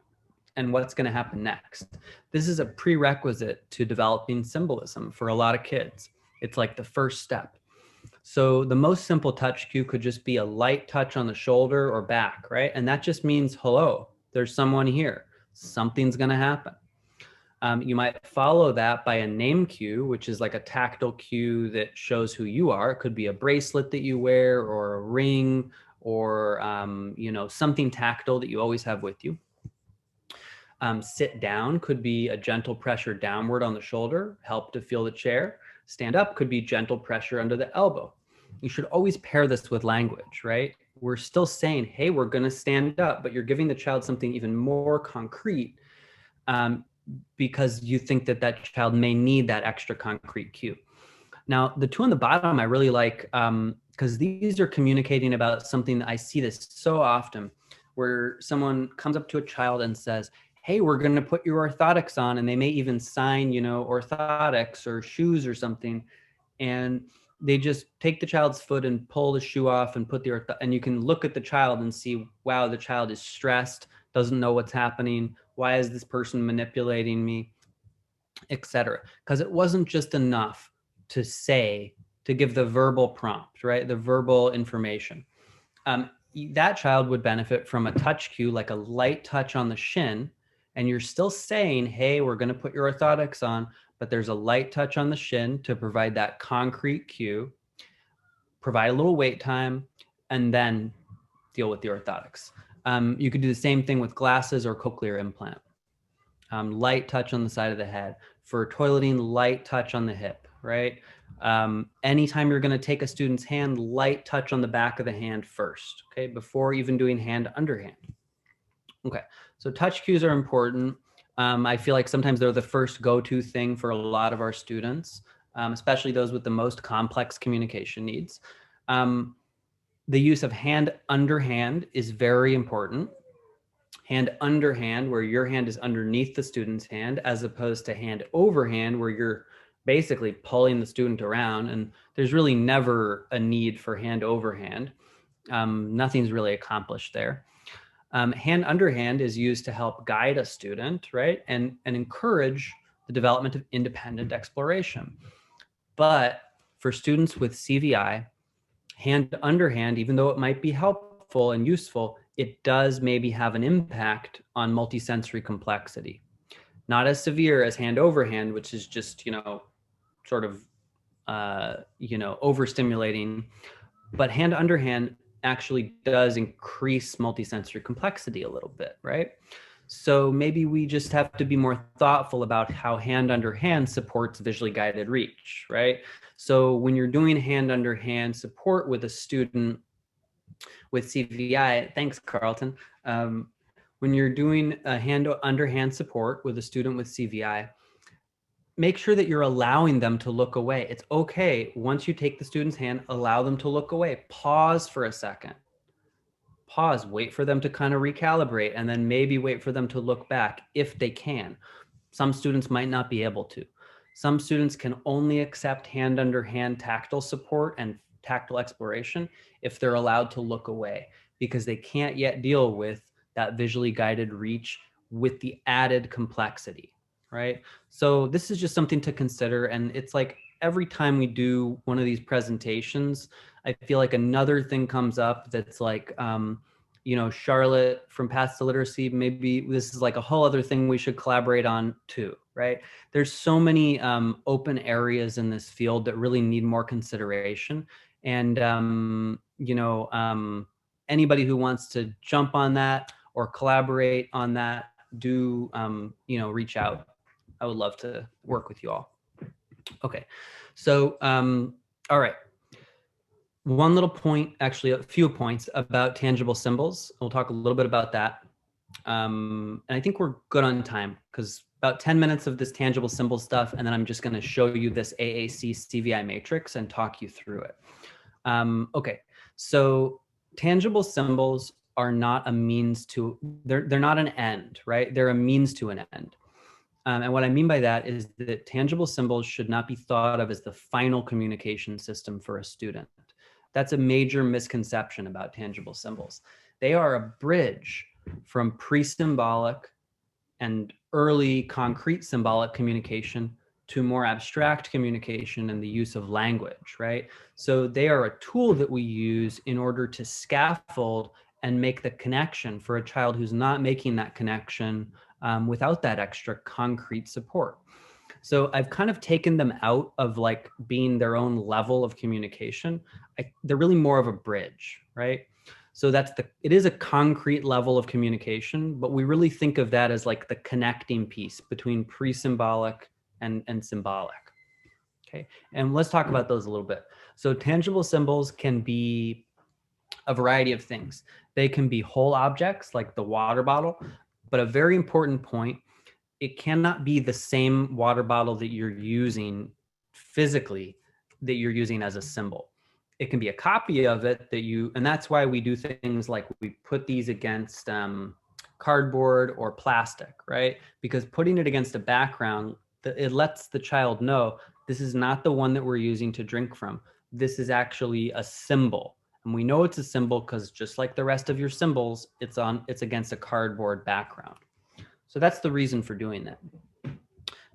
and what's going to happen next. This is a prerequisite to developing symbolism for a lot of kids. It's like the first step. So the most simple touch cue could just be a light touch on the shoulder or back, right? And that just means, hello, there's someone here. Something's going to happen. You might follow that by a name cue, which is like a tactile cue that shows who you are. It could be a bracelet that you wear or a ring or, something tactile that you always have with you. Sit down could be a gentle pressure downward on the shoulder, help to feel the chair. Stand up could be gentle pressure under the elbow. You should always pair this with language, right? We're still saying, hey, we're going to stand up, but you're giving the child something even more concrete because you think that child may need that extra concrete cue. Now, the two on the bottom I really like because these are communicating about something that I see this so often, where someone comes up to a child and says, hey, we're going to put your orthotics on, and they may even sign, orthotics or shoes or something. And they just take the child's foot and pull the shoe off and put and you can look at the child and see, wow, the child is stressed, doesn't know what's happening. Why is this person manipulating me, etc.? Because it wasn't just enough to give the verbal prompt, right? The verbal information. That child would benefit from a touch cue, like a light touch on the shin. And you're still saying, hey, we're going to put your orthotics on, but there's a light touch on the shin to provide that concrete cue, provide a little wait time, and then deal with the orthotics. You could do the same thing with glasses or cochlear implant. Light touch on the side of the head. For toileting, light touch on the hip, right? Anytime you're going to take a student's hand, light touch on the back of the hand first, okay, before even doing hand underhand. Okay, so touch cues are important. I feel like sometimes they're the first go-to thing for a lot of our students, especially those with the most complex communication needs. The use of hand underhand is very important. Hand underhand, where your hand is underneath the student's hand, as opposed to hand overhand, where you're basically pulling the student around, and there's really never a need for hand overhand. Nothing's really accomplished there. Hand underhand is used to help guide a student, right? And encourage the development of independent exploration. But for students with CVI, hand underhand, even though it might be helpful and useful, it does maybe have an impact on multisensory complexity. Not as severe as hand over hand, which is just, sort of, overstimulating, but hand under hand actually does increase multisensory complexity a little bit, right? So maybe we just have to be more thoughtful about how hand under hand supports visually guided reach, right? So when you're doing hand under hand support with a student with CVI, thanks, Carlton. When you're doing a hand under hand support with a student with CVI, make sure that you're allowing them to look away. It's okay. Once you take the student's hand, allow them to look away. Pause for a second. Pause, wait for them to kind of recalibrate, and then maybe wait for them to look back if they can. Some students might not be able to. Some students can only accept hand under hand tactile support and tactile exploration if they're allowed to look away, because they can't yet deal with that visually guided reach with the added complexity, right? So this is just something to consider. And it's like every time we do one of these presentations, I feel like another thing comes up that's like, Charlotte from Paths to Literacy, maybe this is like a whole other thing we should collaborate on too, right? There's so many open areas in this field that really need more consideration. And, anybody who wants to jump on that or collaborate on that, do, reach out. I would love to work with you all. Okay, so, all right. One little point, actually a few points about tangible symbols. We'll talk a little bit about that. And I think we're good on time because about 10 minutes of this tangible symbol stuff, and then I'm just going to show you this AAC CVI matrix and talk you through it. Okay, so tangible symbols are not a means to, they're not an end, right? They're a means to an end. And what I mean by that is that tangible symbols should not be thought of as the final communication system for a student. That's a major misconception about tangible symbols. They are a bridge from pre-symbolic and early concrete symbolic communication to more abstract communication and the use of language, right? So they are a tool that we use in order to scaffold and make the connection for a child who's not making that connection without that extra concrete support. So I've kind of taken them out of like being their own level of communication. They're really more of a bridge, right? So it is a concrete level of communication, but we really think of that as like the connecting piece between pre-symbolic and symbolic. Okay, and let's talk about those a little bit. So tangible symbols can be a variety of things. They can be whole objects like the water bottle, but a very important point, it cannot be the same water bottle that you're using physically that you're using as a symbol. It can be a copy of it and that's why we do things like we put these against cardboard or plastic, right? Because putting it against a background, it lets the child know this is not the one that we're using to drink from. This is actually a symbol. And we know it's a symbol because just like the rest of your symbols, it's against a cardboard background. So that's the reason for doing that.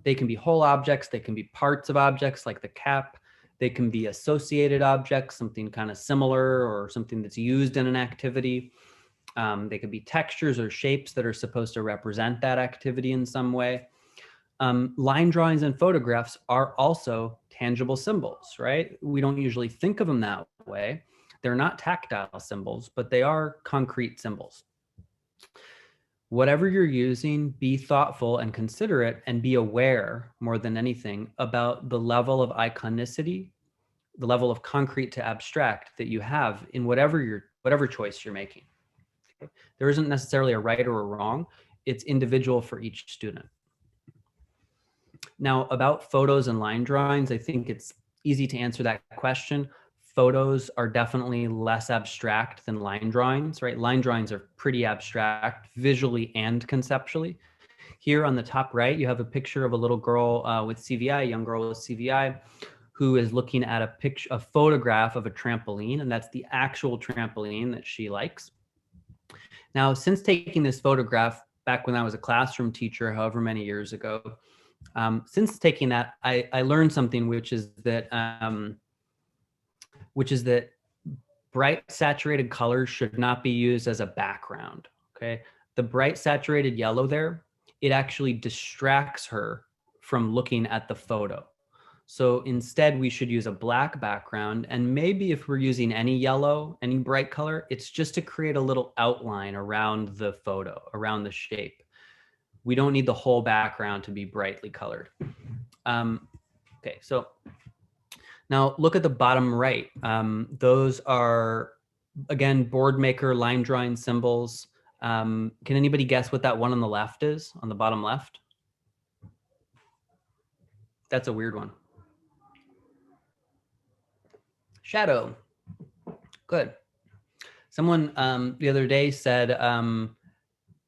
They can be whole objects. They can be parts of objects like the cap. They can be associated objects, something kind of similar or something that's used in an activity. They could be textures or shapes that are supposed to represent that activity in some way. Line drawings and photographs are also tangible symbols, right? We don't usually think of them that way. They're not tactile symbols, but they are concrete symbols. Whatever you're using, be thoughtful and considerate and be aware more than anything about the level of iconicity, the level of concrete to abstract that you have in whatever choice you're making. Okay? There isn't necessarily a right or a wrong. It's individual for each student. Now, about photos and line drawings, I think it's easy to answer that question. Photos are definitely less abstract than line drawings, right? Line drawings are pretty abstract visually and conceptually. Here on the top right, you have a picture of a little girl with CVI, a young girl with CVI, who is looking at a photograph of a trampoline, and that's the actual trampoline that she likes. Now, since taking this photograph back when I was a classroom teacher, however many years ago, since taking that, I learned something, which is that bright saturated colors should not be used as a background, okay? The bright saturated yellow there, it actually distracts her from looking at the photo. So instead, we should use a black background. And maybe if we're using any yellow, any bright color, it's just to create a little outline around the photo, around the shape. We don't need the whole background to be brightly colored. Okay, so now look at the bottom right. Those are, again, board maker line drawing symbols. Can anybody guess what that one on the left is, on the bottom left? That's a weird one. Shadow. Good. Someone the other day said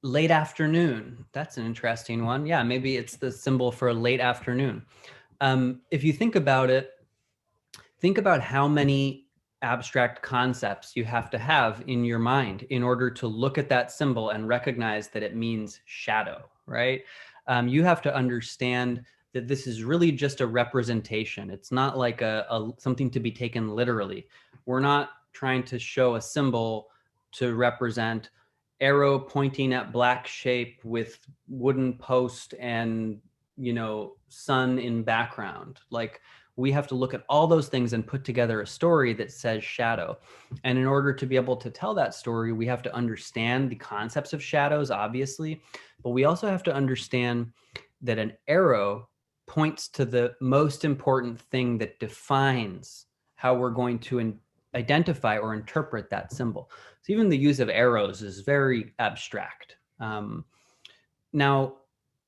late afternoon. That's an interesting one. Yeah, maybe it's the symbol for late afternoon. If you think about it, think about how many abstract concepts you have to have in your mind in order to look at that symbol and recognize that it means shadow, right? You have to understand that this is really just a representation. It's not like something to be taken literally. We're not trying to show a symbol to represent arrow pointing at black shape with wooden post and, you know, sun in background. Like, we have to look at all those things and put together a story that says shadow. And in order to be able to tell that story, we have to understand the concepts of shadows, obviously, but we also have to understand that an arrow points to the most important thing that defines how we're going to identify or interpret that symbol. So even the use of arrows is very abstract. Now,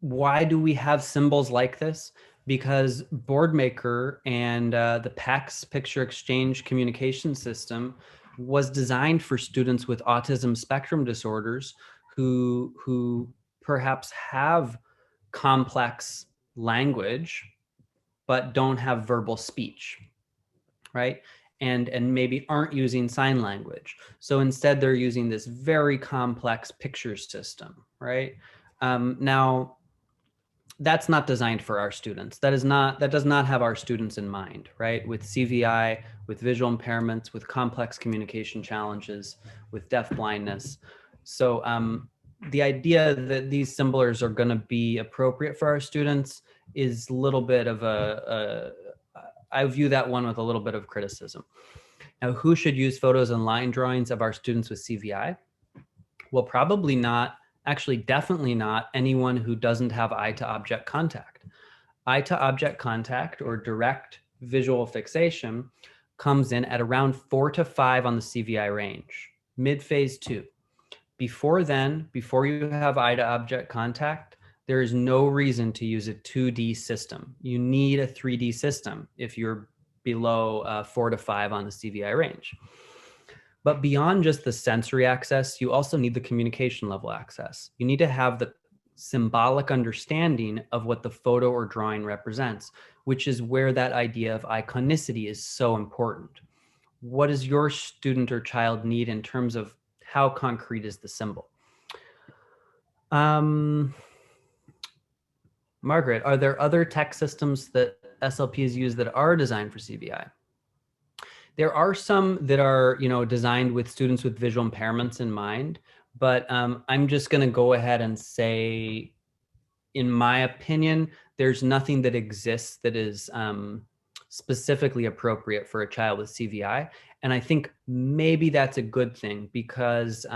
why do we have symbols like this? Because Boardmaker and the PACS Picture Exchange Communication System was designed for students with autism spectrum disorders who perhaps have complex language, but don't have verbal speech, right? And maybe aren't using sign language. So instead they're using this very complex picture system, right? Now, that's not designed for our students. That does not have our students in mind, right? With CVI, with visual impairments, with complex communication challenges, with deaf blindness. So the idea that these symbols are going to be appropriate for our students is a little bit of I view that one with a little bit of criticism. Now, who should use photos and line drawings of our students with CVI? Well, probably not. Actually, definitely not anyone who doesn't have eye-to-object contact. Eye-to-object contact, or direct visual fixation, comes in at around 4 to 5 on the CVI range, mid-phase 2. Before then, before you have eye-to-object contact, there is no reason to use a 2D system. You need a 3D system if you're below 4 to 5 on the CVI range. But beyond just the sensory access, you also need the communication level access. You need to have the symbolic understanding of what the photo or drawing represents, which is where that idea of iconicity is so important. What does your student or child need in terms of how concrete is the symbol? Margaret, are there other tech systems that SLPs use that are designed for CVI? There are some that are, designed with students with visual impairments in mind, but I'm just going to go ahead and say, in my opinion, there's nothing that exists that is specifically appropriate for a child with CVI. And I think maybe that's a good thing, because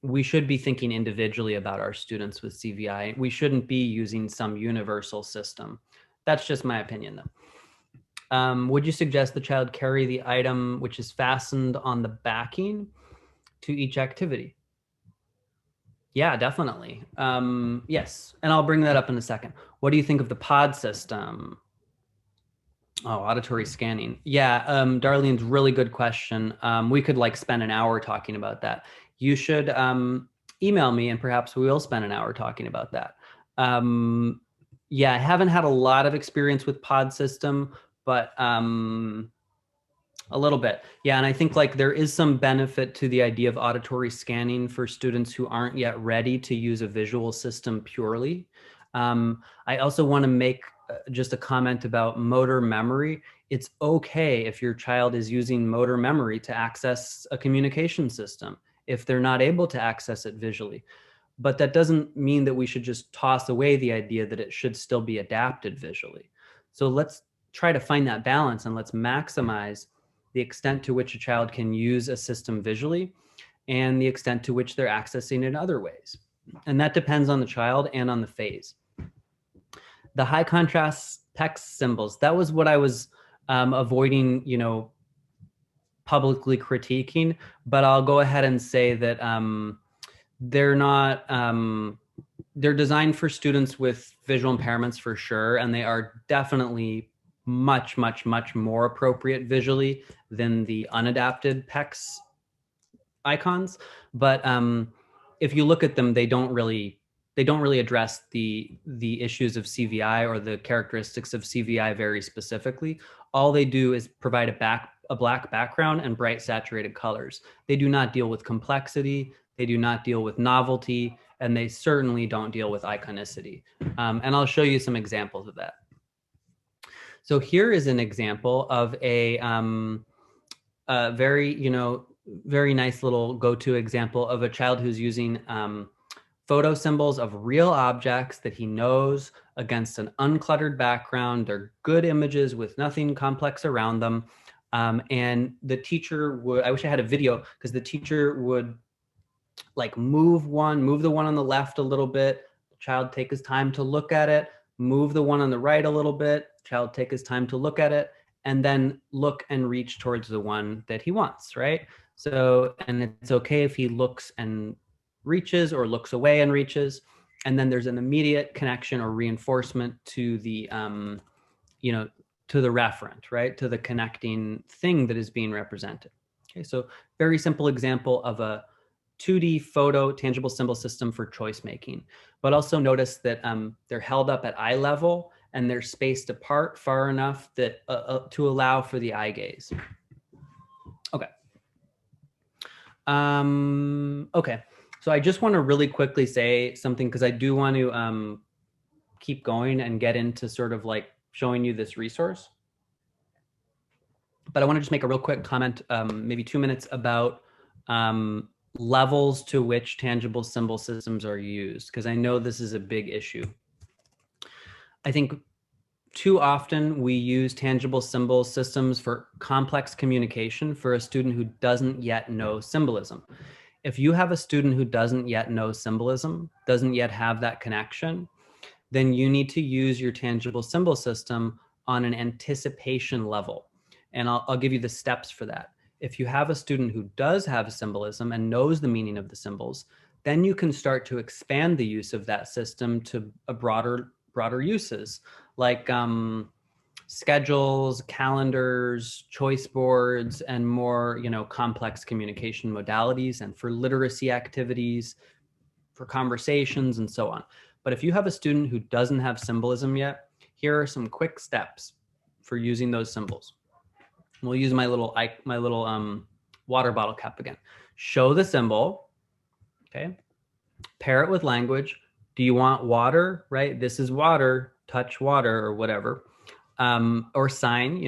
we should be thinking individually about our students with CVI. We shouldn't be using some universal system. That's just my opinion, though. Would you suggest the child carry the item which is fastened on the backing to each activity? Yeah, definitely. Yes, and I'll bring that up in a second. What do you think of the pod system? Oh, auditory scanning. Yeah, Darlene's really good question. We could spend an hour talking about that. You should email me and perhaps we will spend an hour talking about that. Yeah, I haven't had a lot of experience with pod system, but a little bit. Yeah, and I think there is some benefit to the idea of auditory scanning for students who aren't yet ready to use a visual system purely. I also want to make just a comment about motor memory. It's okay if your child is using motor memory to access a communication system if they're not able to access it visually. But that doesn't mean that we should just toss away the idea that it should still be adapted visually. So let's try to find that balance, and let's maximize the extent to which a child can use a system visually and the extent to which they're accessing it in other ways. And that depends on the child and on the phase. The high contrast text symbols, that was what I was avoiding, publicly critiquing, but I'll go ahead and say that they're not, they're designed for students with visual impairments for sure, and they are definitely much, much, much more appropriate visually than the unadapted PECS icons. But if you look at them, they don't really address the issues of CVI or the characteristics of CVI very specifically. All they do is provide a black background and bright saturated colors. They do not deal with complexity. They do not deal with novelty, and they certainly don't deal with iconicity. And I'll show you some examples of that. So here is an example of a very nice little go-to example of a child who's using photo symbols of real objects that he knows against an uncluttered background. They're good images with nothing complex around them. And the teacher would, I wish I had a video, because the teacher would like move the one on the left a little bit, the child take his time to look at it, move the one on the right a little bit, child take his time to look at it, and then look and reach towards the one that he wants, right? So, and it's okay if he looks and reaches or looks away and reaches, and then there's an immediate connection or reinforcement to the, to the referent, right? To the connecting thing that is being represented. Okay, so very simple example of a 2D photo tangible symbol system for choice making. But also notice that they're held up at eye level and they're spaced apart far enough that to allow for the eye gaze. Okay. Okay. So I just want to really quickly say something, because I do want to keep going and get into sort of like showing you this resource. But I want to just make a real quick comment, maybe 2 minutes, about levels to which tangible symbol systems are used, because I know this is a big issue. I think too often we use tangible symbol systems for complex communication for a student who doesn't yet know symbolism. If you have a student who doesn't yet know symbolism, doesn't yet have that connection, then you need to use your tangible symbol system on an anticipation level. And I'll give you the steps for that. If you have a student who does have symbolism and knows the meaning of the symbols, then you can start to expand the use of that system to a broader uses, like schedules, calendars, choice boards, and more, complex communication modalities, and for literacy activities, for conversations, and so on. But if you have a student who doesn't have symbolism yet, here are some quick steps for using those symbols. We'll use my little water bottle cap again. Show the symbol, okay? Pair it with language. Do you want water, right? This is water, touch water, or whatever. Or sign,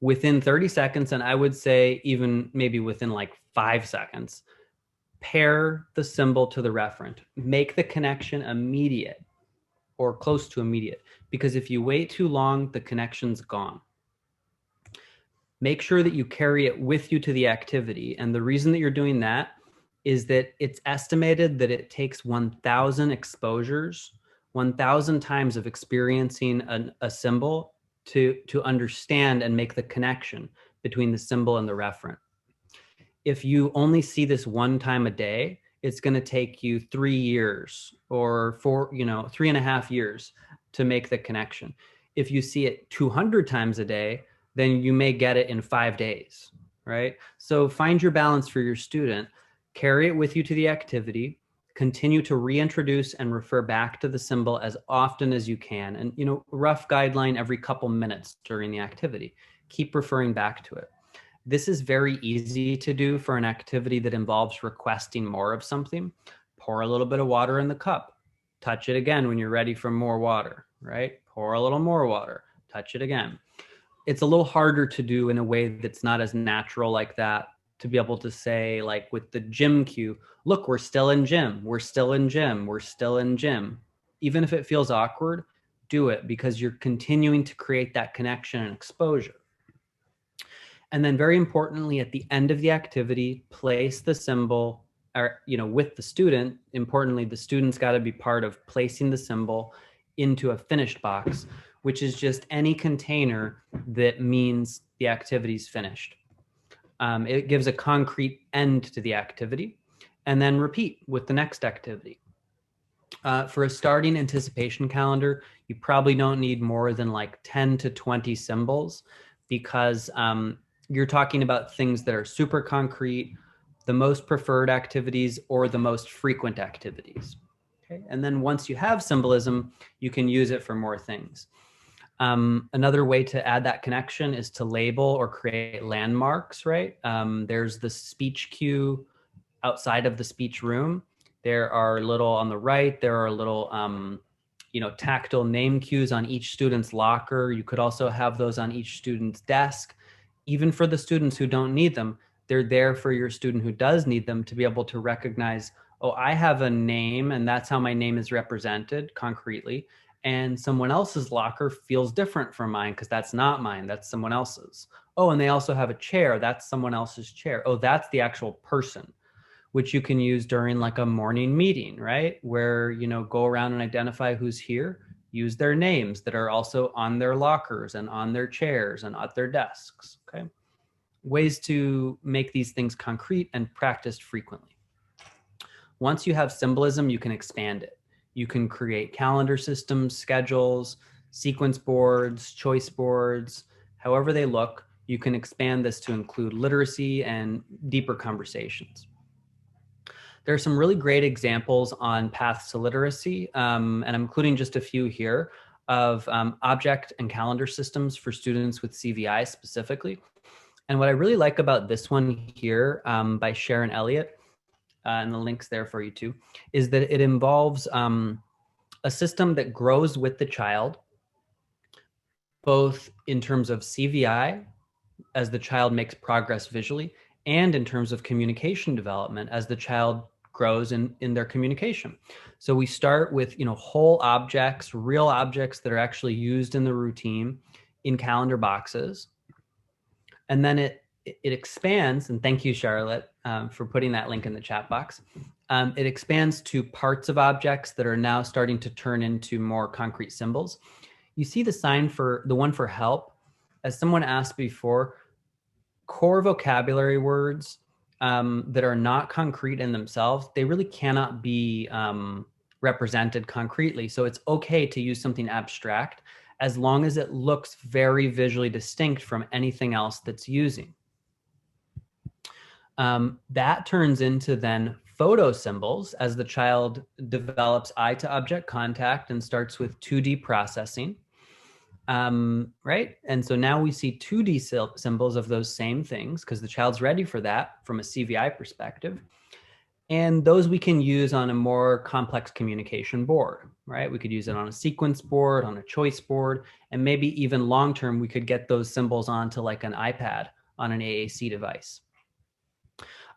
within 30 seconds, and I would say even maybe within like 5 seconds, pair the symbol to the referent. Make the connection immediate or close to immediate, because if you wait too long, the connection's gone. Make sure that you carry it with you to the activity. And the reason that you're doing that is that it's estimated that it takes 1,000 exposures, 1,000 times of experiencing a symbol to understand and make the connection between the symbol and the referent. If you only see this one time a day, it's going to take you 3 years or 3.5 years to make the connection. If you see it 200 times a day, then you may get it in 5 days, right? So find your balance for your student, carry it with you to the activity, continue to reintroduce and refer back to the symbol as often as you can. And, rough guideline every couple minutes during the activity. Keep referring back to it. This is very easy to do for an activity that involves requesting more of something. Pour a little bit of water in the cup. Touch it again when you're ready for more water, right? pour a little more water, touch it again. It's a little harder to do in a way that's not as natural like that, to be able to say, like with the gym cue, look, we're still in gym, we're still in gym, we're still in gym. Even if it feels awkward, do it, because you're continuing to create that connection and exposure. And then very importantly, at the end of the activity, place the symbol, or, with the student. Importantly, the student's got to be part of placing the symbol into a finished box, which is just any container that means the activity's finished. It gives a concrete end to the activity, and then repeat with the next activity. For a starting anticipation calendar, you probably don't need more than like 10 to 20 symbols, because you're talking about things that are super concrete, the most preferred activities or the most frequent activities. Okay? And then once you have symbolism, you can use it for more things. Another way to add that connection is to label or create landmarks, right? There's the speech cue outside of the speech room. There are little on the right, there are little tactile name cues on each student's locker. You could also have those on each student's desk. Even for the students who don't need them, they're there for your student who does need them, to be able to recognize, oh, I have a name and that's how my name is represented concretely. And someone else's locker feels different from mine because that's not mine, that's someone else's. Oh, and they also have a chair, that's someone else's chair. Oh, that's the actual person, which you can use during like a morning meeting, right? Where, go around and identify who's here, use their names that are also on their lockers and on their chairs and at their desks, okay? Ways to make these things concrete and practiced frequently. Once you have symbolism, you can expand it. You can create calendar systems, schedules, sequence boards, choice boards, however they look. You can expand this to include literacy and deeper conversations. There are some really great examples on paths to literacy, and I'm including just a few here, of object and calendar systems for students with CVI specifically. And what I really like about this one here by Sharon Elliott, and the link's there for you too, is that it involves a system that grows with the child, both in terms of CVI as the child makes progress visually, and in terms of communication development as the child grows in their communication. So we start with whole objects, real objects that are actually used in the routine in calendar boxes. And then it expands, and thank you, Charlotte, for putting that link in the chat box. It expands to parts of objects that are now starting to turn into more concrete symbols. You see the sign for the one for help. As someone asked before, core vocabulary words that are not concrete in themselves, they really cannot be represented concretely. So it's okay to use something abstract as long as it looks very visually distinct from anything else that's using. That turns into then photo symbols as the child develops eye to object contact and starts with 2D processing. Right? And so now we see 2D symbols of those same things because the child's ready for that from a CVI perspective. And those we can use on a more complex communication board, right? We could use it on a sequence board, on a choice board, and maybe even long-term, we could get those symbols onto like an iPad on an AAC device.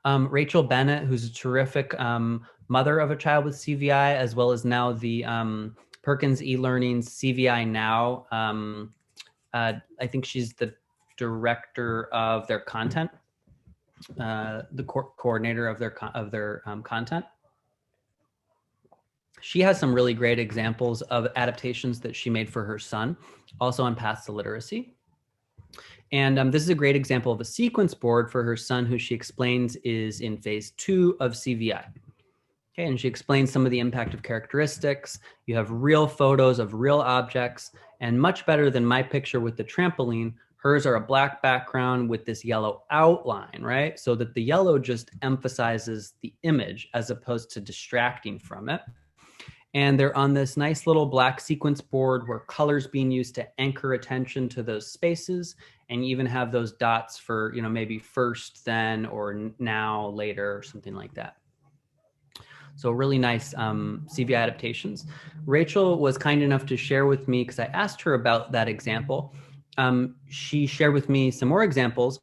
Rachel Bennett, who's a terrific mother of a child with CVI, as well as now the Perkins eLearning's CVI Now. I think she's the director of their content, the coordinator of their content. She has some really great examples of adaptations that she made for her son, also on Paths to Literacy. And this is a great example of a sequence board for her son, who she explains is in phase 2 of CVI. Okay, and she explains some of the impact of characteristics. You have real photos of real objects, and much better than my picture with the trampoline, hers are a black background with this yellow outline, right? So that the yellow just emphasizes the image as opposed to distracting from it. And they're on this nice little black sequence board where colors being used to anchor attention to those spaces, and you even have those dots for, maybe first, then, or now, later, or something like that. So really nice CVI adaptations. Rachel was kind enough to share with me, because I asked her about that example. She shared with me some more examples,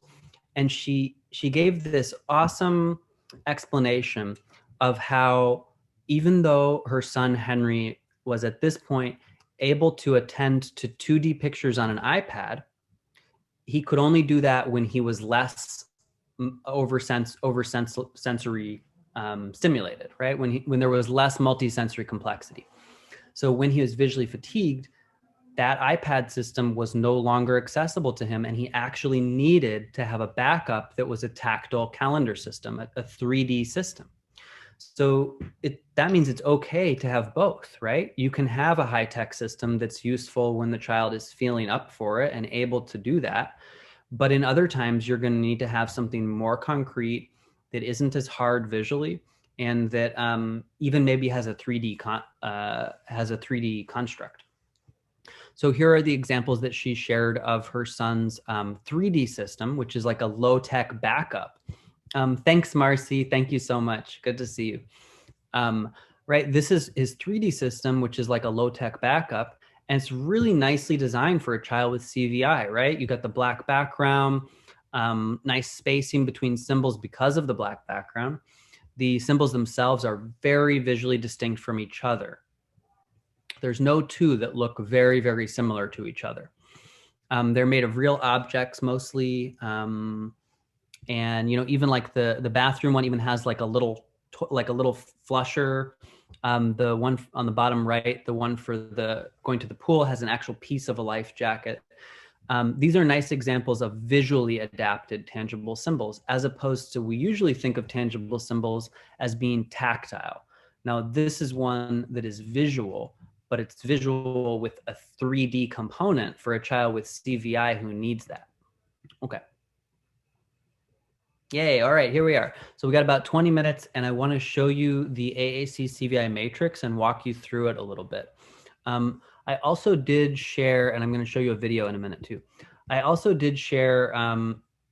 and she gave this awesome explanation of how, even though her son Henry was at this point able to attend to 2D pictures on an iPad, he could only do that when he was less sensory stimulated, right? When there was less multisensory complexity. So when he was visually fatigued, that iPad system was no longer accessible to him, and he actually needed to have a backup that was a tactile calendar system, a 3D system. So that means it's okay to have both, right? You can have a high-tech system that's useful when the child is feeling up for it and able to do that. But in other times, you're going to need to have something more concrete that isn't as hard visually, and that even maybe has a 3D construct. So here are the examples that she shared of her son's 3D system, which is like a low-tech backup. Thanks, Marcy. Thank you so much. Good to see you. Right, this is his 3D system, which is like a low-tech backup. And it's really nicely designed for a child with CVI, right? You got the black background, nice spacing between symbols because of the black background. The symbols themselves are very visually distinct from each other. There's no two that look very, very similar to each other. They're made of real objects mostly. And, even like the bathroom one even has like a little flusher. The one on the bottom right, the one for going to the pool, has an actual piece of a life jacket. These are nice examples of visually adapted tangible symbols, as opposed to, we usually think of tangible symbols as being tactile. Now, this is one that is visual, but it's visual with a 3D component for a child with CVI who needs that. Okay. Yay, all right, here we are. So we got about 20 minutes, and I want to show you the AAC CVI matrix and walk you through it a little bit. I also did share, and I'm going to show you a video in a minute too. I also did share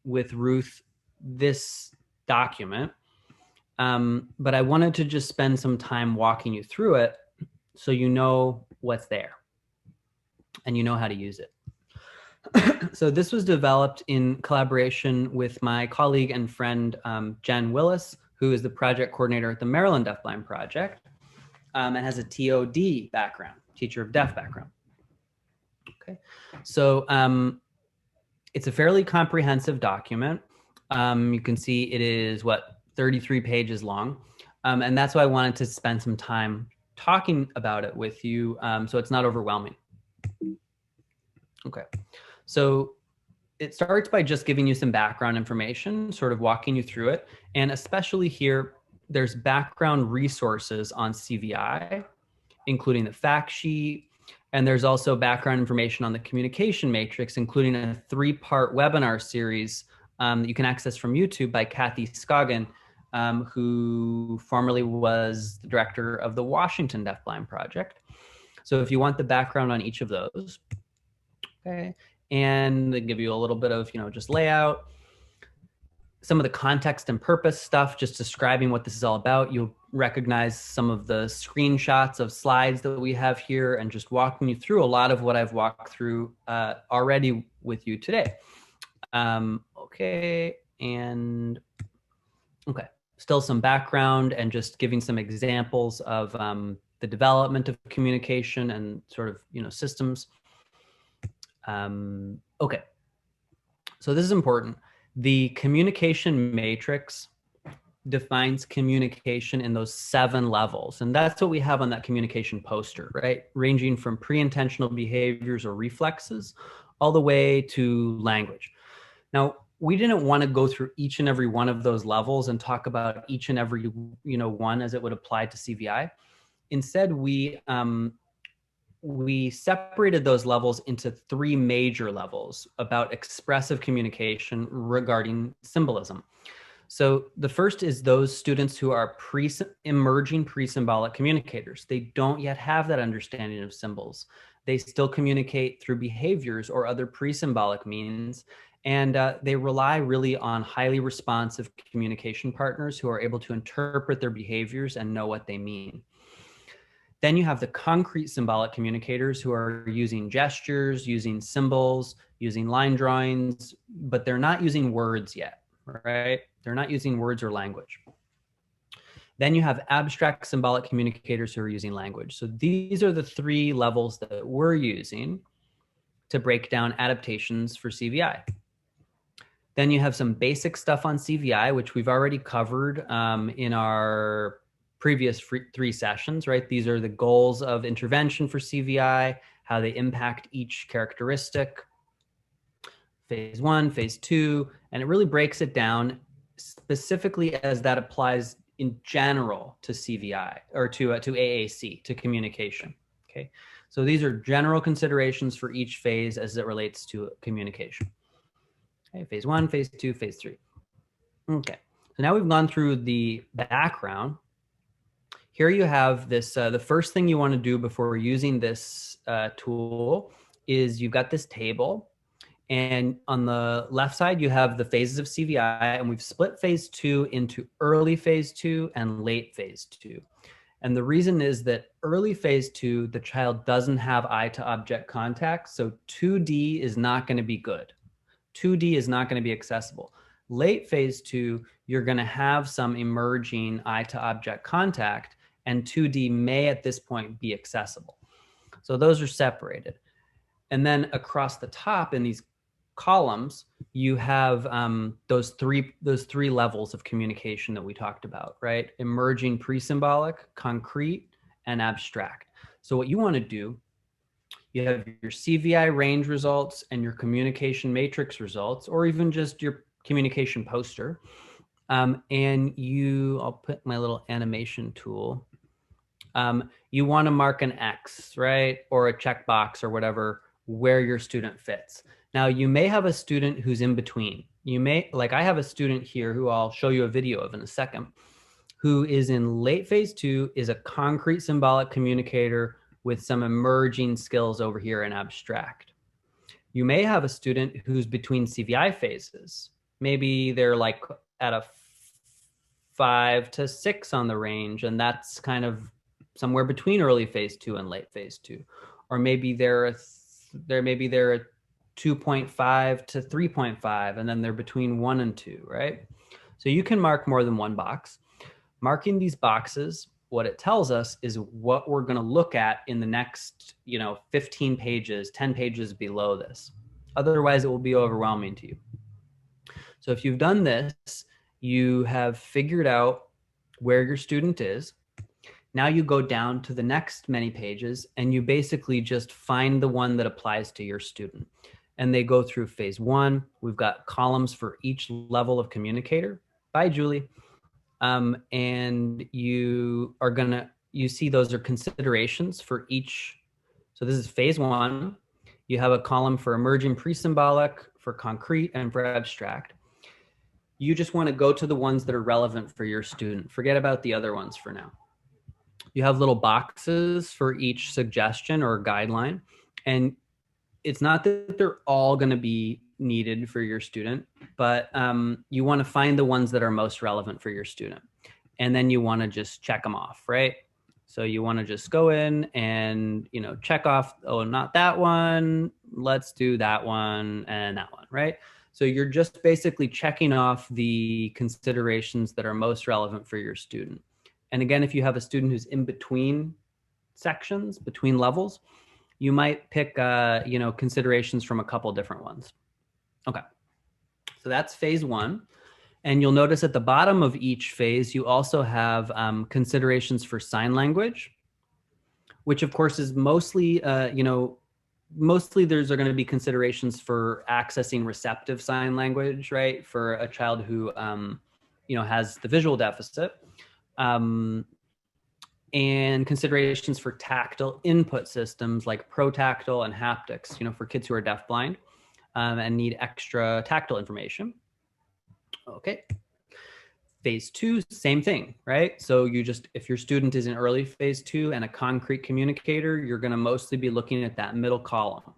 with Ruth this document, but I wanted to just spend some time walking you through it so you know what's there and you know how to use it. So this was developed in collaboration with my colleague and friend, Jen Willis, who is the project coordinator at the Maryland Deafblind Project, and has a TOD background, teacher of deaf background. Okay, so it's a fairly comprehensive document. You can see it is, 33 pages long. And that's why I wanted to spend some time talking about it with you, so it's not overwhelming. Okay. So it starts by just giving you some background information, sort of walking you through it. And especially here, there's background resources on CVI, including the fact sheet. And there's also background information on the communication matrix, including a 3-part webinar series that you can access from YouTube by Kathy Scoggin, who formerly was the director of the Washington Deafblind Project. So if you want the background on each of those, okay. And they give you a little bit of, just layout, some of the context and purpose stuff, just describing what this is all about. You'll recognize some of the screenshots of slides that we have here, and just walking you through a lot of what I've walked through already with you today. Okay, and okay, still some background and just giving some examples of the development of communication and sort of, systems. Okay, so this is important. The communication matrix defines communication in those 7 levels. And that's what we have on that communication poster, right? Ranging from pre-intentional behaviors or reflexes all the way to language. Now, we didn't want to go through each and every one of those levels and talk about each and every, one as it would apply to CVI. Instead, we separated those levels into 3 major levels about expressive communication regarding symbolism. So the first is those students who are emerging pre-symbolic communicators. They don't yet have that understanding of symbols. They still communicate through behaviors or other pre-symbolic means, And they rely really on highly responsive communication partners who are able to interpret their behaviors and know what they mean. Then you have the concrete symbolic communicators who are using gestures, using symbols, using line drawings, but they're not using words yet, right? They're not using words or language. Then you have abstract symbolic communicators who are using language. So these are the three levels that we're using to break down adaptations for CVI. Then you have some basic stuff on CVI, which we've already covered in our previous three sessions, right? These are the goals of intervention for CVI, how they impact each characteristic, phase 1, phase 2, and it really breaks it down specifically as that applies in general to CVI or to AAC, to communication, okay? So these are general considerations for each phase as it relates to communication. Okay, phase 1, phase 2, phase 3. Okay, so now we've gone through the background. Here you have this, the first thing you want to do before using this tool is you've got this table. And on the left side, you have the phases of CVI, and we've split phase 2 into early phase 2 and late phase 2. And the reason is that early phase 2, the child doesn't have eye to object contact. So 2D is not going to be good. 2D is not going to be accessible. Late phase 2, you're going to have some emerging eye to object contact, and 2D may at this point be accessible. So those are separated. And then across the top in these columns, you have those three levels of communication that we talked about, right? Emerging pre-symbolic, concrete, and abstract. So what you want to do, you have your CVI range results and your communication matrix results, or even just your communication poster. And I'll put my little animation tool. You want to mark an X, right? Or a checkbox or whatever, where your student fits. Now, you may have a student who's in between. You may, like I have a student here who I'll show you a video of in a second, who is in late phase 2, is a concrete symbolic communicator with some emerging skills over here in abstract. You may have a student who's between CVI phases. Maybe they're like at a 5 to 6 on the range, and that's kind of somewhere between early phase 2 and late phase 2. Or maybe they're a 2.5 to 3.5, and then they're between 1 and 2, right? So you can mark more than one box. Marking these boxes, what it tells us is what we're going to look at in the next, 15 pages, 10 pages below this. Otherwise, it will be overwhelming to you. So if you've done this, you have figured out where your student is. Now you go down to the next many pages and you basically just find the one that applies to your student. And they go through phase 1. We've got columns for each level of communicator. Bye, Julie. And you see those are considerations for each. So this is phase 1. You have a column for emerging pre-symbolic, for concrete, and for abstract. You just want to go to the ones that are relevant for your student. Forget about the other ones for now. You have little boxes for each suggestion or guideline. And it's not that they're all going to be needed for your student, but you want to find the ones that are most relevant for your student. And then you want to just check them off, right? So you want to just go in and, check off, oh, not that one. Let's do that one and that one, right? So you're just basically checking off the considerations that are most relevant for your student. And again, if you have a student who's in between sections, between levels, you might pick, considerations from a couple different ones. Okay, so that's phase 1. And you'll notice at the bottom of each phase, you also have considerations for sign language, which of course is mostly, mostly there's going to be considerations for accessing receptive sign language, right? For a child who, has the visual deficit. And considerations for tactile input systems like protactile and haptics, for kids who are deafblind and need extra tactile information. Okay. Phase 2, same thing, right? So if your student is in early phase 2 and a concrete communicator, you're going to mostly be looking at that middle column.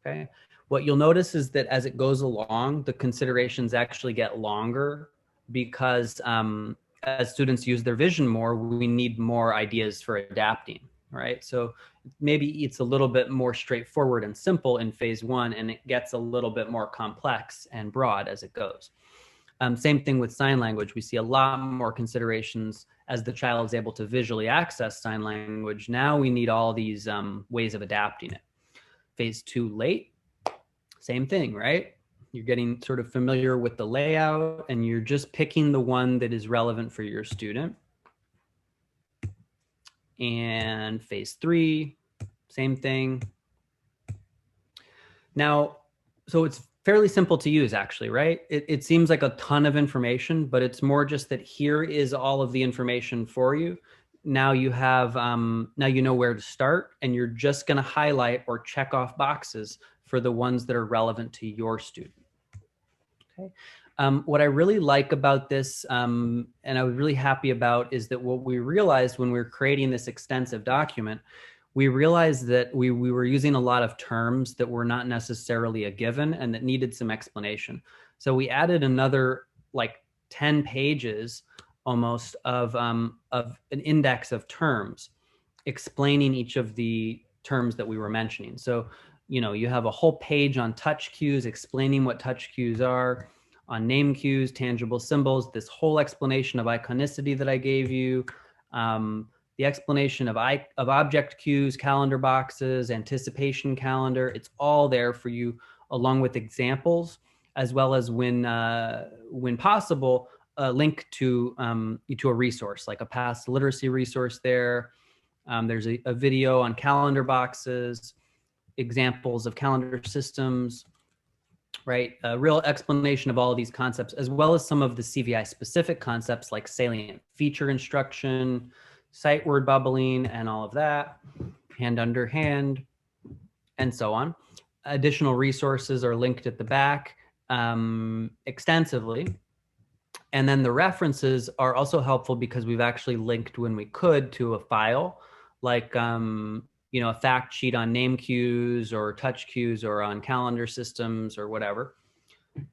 Okay. What you'll notice is that as it goes along, the considerations actually get longer because as students use their vision more, we need more ideas for adapting, right? So maybe it's a little bit more straightforward and simple in phase one, and it gets a little bit more complex and broad as it goes. Same thing with sign language. We see a lot more considerations as the child is able to visually access sign language. Now we need all these ways of adapting it. Phase two late, same thing, right? You're getting sort of familiar with the layout and you're just picking the one that is relevant for your student. And phase three, same thing. Now, so it's fairly simple to use actually, right? It seems like a ton of information, but it's more just that here is all of the information for you. Now you have, now you know where to start, and you're just gonna highlight or check off boxes for the ones that are relevant to your student. Okay. What I really like about this, and I was really happy about, is that what we realized when we were creating this extensive document, we realized that we were using a lot of terms that were not necessarily a given and that needed some explanation. So we added another like 10 pages almost of an index of terms explaining each of the terms that we were mentioning. So, you know, you have a whole page on touch cues explaining what touch cues are, on name cues, tangible symbols, this whole explanation of iconicity that I gave you, the explanation of object cues, calendar boxes, anticipation calendar. It's all there for you, along with examples, as well as when possible, a link to a resource, like a past literacy resource there. There's a video on calendar boxes, examples of calendar systems, right? A real explanation of all of these concepts, as well as some of the CVI specific concepts like salient feature instruction, sight word bubbling, and all of that, hand under hand, and so on. Additional resources are linked at the back extensively. And then the references are also helpful because we've actually linked when we could to a file, like you know, a fact sheet on name cues or touch cues or on calendar systems or whatever.